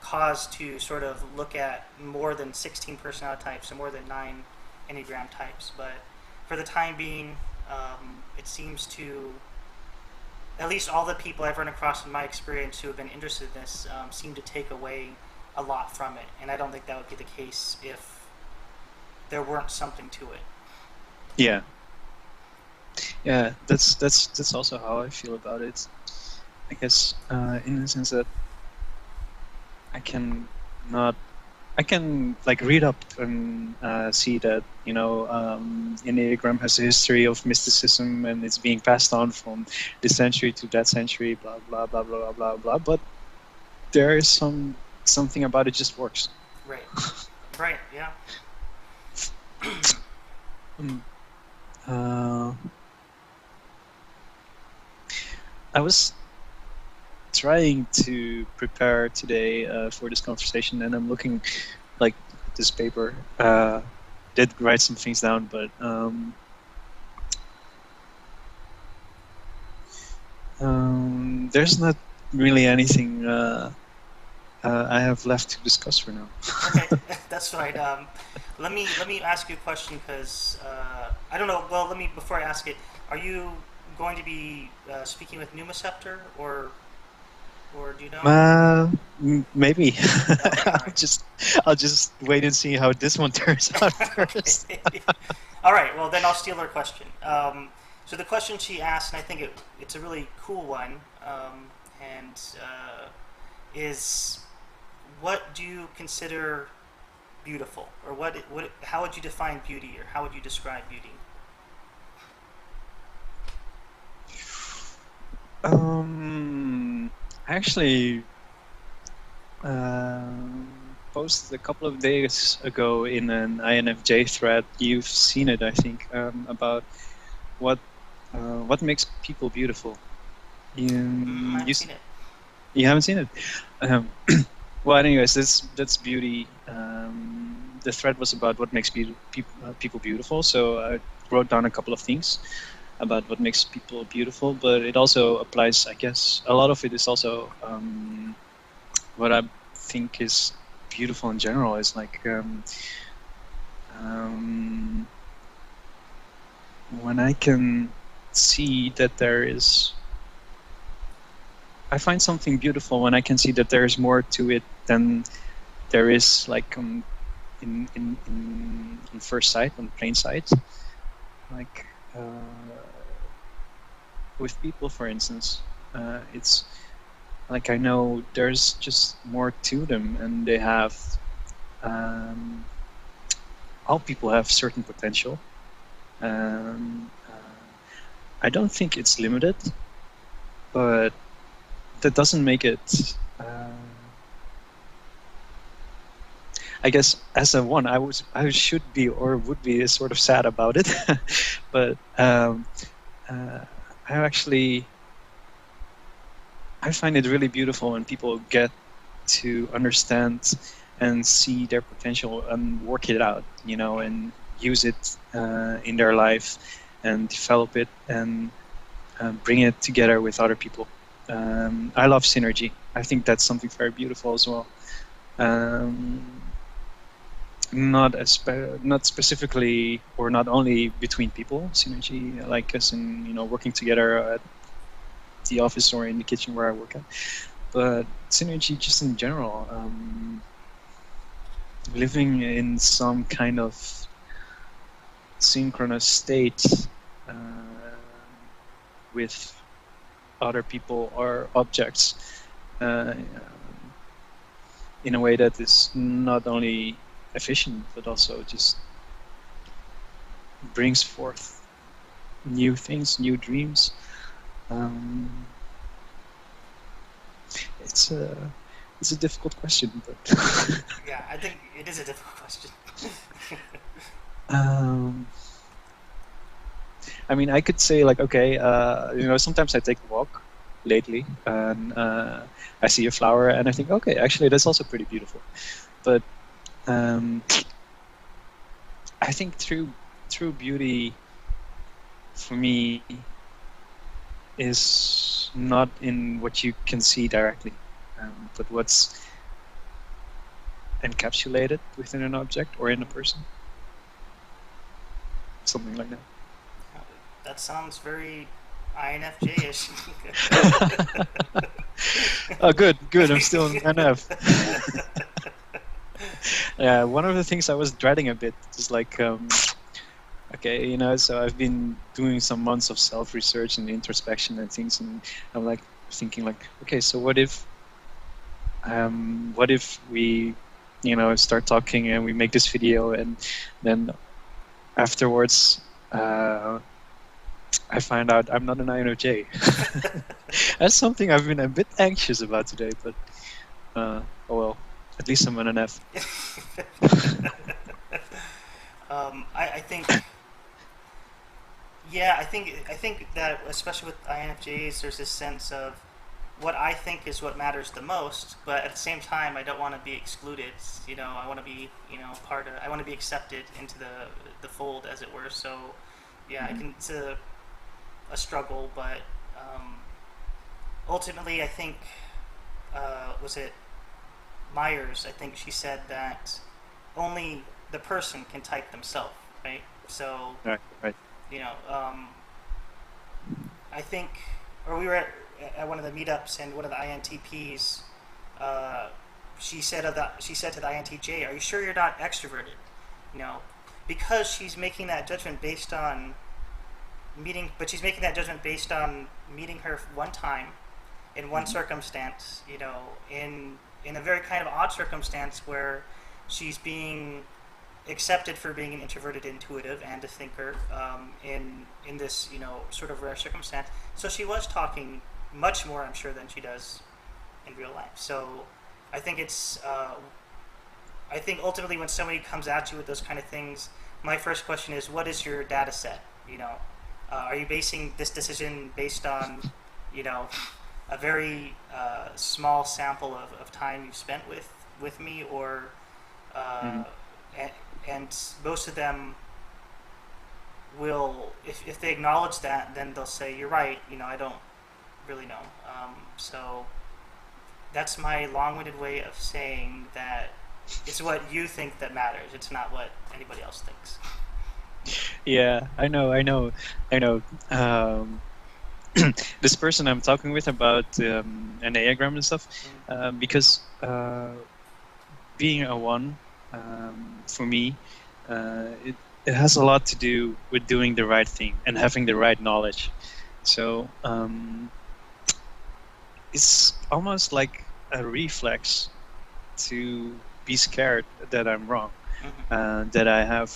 cause to sort of look at more than 16 personality types and more than 9 Enneagram types. But for the time being, it seems to, at least all the people I've run across in my experience who have been interested in this, seem to take away a lot from it. And I don't think that would be the case if there weren't something to it. Yeah. Yeah, that's also how I feel about it. I guess in the sense that I can like read up and see that, you know, Enneagram has a history of mysticism and it's being passed on from this century to that century, blah blah blah blah blah blah. But there is something about it just works. Right. Right. Yeah. I was trying to prepare today for this conversation, and I'm looking like at this paper. Did write some things down, but there's not really anything I have left to discuss for now. Okay, that's fine. Let me ask you a question, because I don't know. Well, before I ask it, are you going to be speaking with Numaceptor, or do you know? Maybe. Okay, I'll just wait and see how this one turns out first. All right. Well, then I'll steal her question. So the question she asked, and I think it's a really cool one, and is, what do you consider beautiful, or how would you define beauty, or how would you describe beauty? Actually, posted a couple of days ago in an INFJ thread. You've seen it, I think, about what what makes people beautiful. I You, haven't you seen it. you haven't seen it. Um, well, anyways, that's beauty. The thread was about what makes people beautiful. So I wrote down a couple of things about what makes people beautiful, but it also applies, I guess, a lot of it is also what I think is beautiful in general is like um, when I can see that there is, I find something beautiful when I can see that there is more to it than there is like in first sight, on plain sight. Like with people, for instance, it's like I know there's just more to them, and they have um, all people have certain potential. I don't think it's limited, but that doesn't make it. I guess as a one, I should be or would be sort of sad about it, but uh, I actually I find it really beautiful when people get to understand and see their potential and work it out, you know, and use it in their life and develop it and bring it together with other people. I love synergy. I think that's something very beautiful as well. Um, not specifically or not only between people, synergy, like us in working together at the office or in the kitchen where I work at, but synergy just in general. Living in some kind of synchronous state uh, with other people or objects uh, in a way that is not only efficient but also just brings forth new things, new dreams. Um, it's a difficult question, but Yeah, I think it is a difficult question. um, I mean, I could say like, okay, sometimes I take a walk lately and I see a flower and I think, okay, actually that's also pretty beautiful. But um, I think true beauty for me is not in what you can see directly, but what's encapsulated within an object or in a person, something like That sounds very INFJ-ish. that. Oh, good. I'm still in NF. Yeah, one of the things I was dreading a bit is like, okay, so I've been doing some months of self-research and introspection and things, and I'm like thinking like, okay, so what if we, start talking and we make this video, and then afterwards, I find out I'm not an INFJ. That's something I've been a bit anxious about today, but oh well, at least I'm an NF. I think, yeah, I think that especially with INFJs, there's this sense of what I think is what matters the most, but at the same time, I don't want to be excluded. I want to be, part of. I want to be accepted into the fold, as it were. So, yeah, Mhm. it's a struggle, but ultimately, I think was it Myers? I think she said that only the person can type themselves, right? So, Right. you know, um, I think, or we were at one of the meetups, and one of the INTPs, uh, she said to the INTJ, "Are you sure you're not extroverted?" You know, because she's making that judgment based on she's making that judgment based on meeting her one time in one Mhm. circumstance. In a very kind of odd circumstance where she's being accepted for being an introverted intuitive and a thinker, in this sort of rare circumstance. So she was talking much more, I'm sure, than she does in real life. So I think I think ultimately when somebody comes at you with those kind of things, my first question is, what is your data set? Are you basing this decision based on, you know, a very small sample of time you've spent with me, or Hmm. uh, and, and most of them will, if they acknowledge that, then they'll say, "You're right. I don't really know." So that's my long-winded way of saying that it's what you think that matters. It's not what anybody else thinks. Yeah, I know. Um, this person I'm talking with about an Enneagram and stuff, Mm. because being a one, for me, it has a lot to do with doing the right thing and having the right knowledge. So it's almost like a reflex to be scared that I'm wrong, Mm-hmm. that I have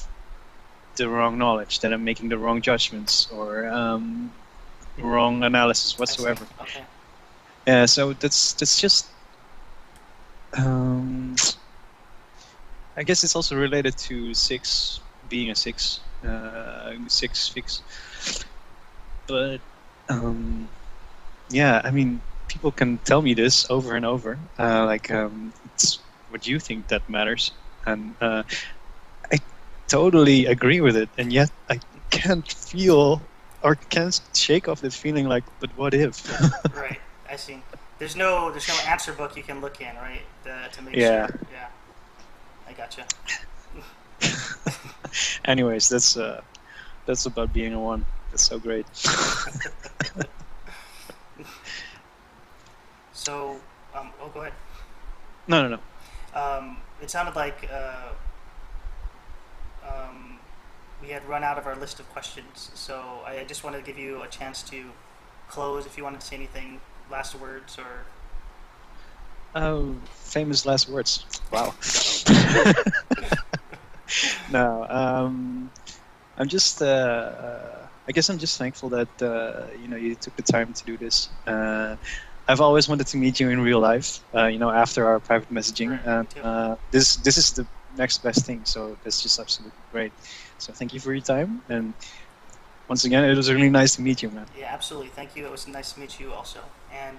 the wrong knowledge, that I'm making the wrong judgments or wrong analysis I see. whatsoever. Okay. Yeah, so that's just. Um, I guess it's also related to six being a six, six fix. But yeah, I mean, people can tell me this over and over. It's what you think that matters, and I totally agree with it. And yet, I can't feel or can't shake off the feeling like, but what if? Right. I see. There's no answer book you can look in, right? To make Yeah. sure. Yeah. I gotcha. Anyways, that's about being a one. That's so great. So, oh, go ahead. No, no, no. It sounded like um, we had run out of our list of questions. So I just wanted to give you a chance to close if you wanted to say anything, last words, or. Oh, famous last words. Wow. No, I'm just. I guess I'm just thankful that you took the time to do this. I've always wanted to meet you in real life. After our private messaging, Right. Me and too. this is the next best thing. So that's just absolutely great. So thank you for your time, and once again, it was really nice to meet you, man. Yeah, absolutely. Thank you. It was nice to meet you also. And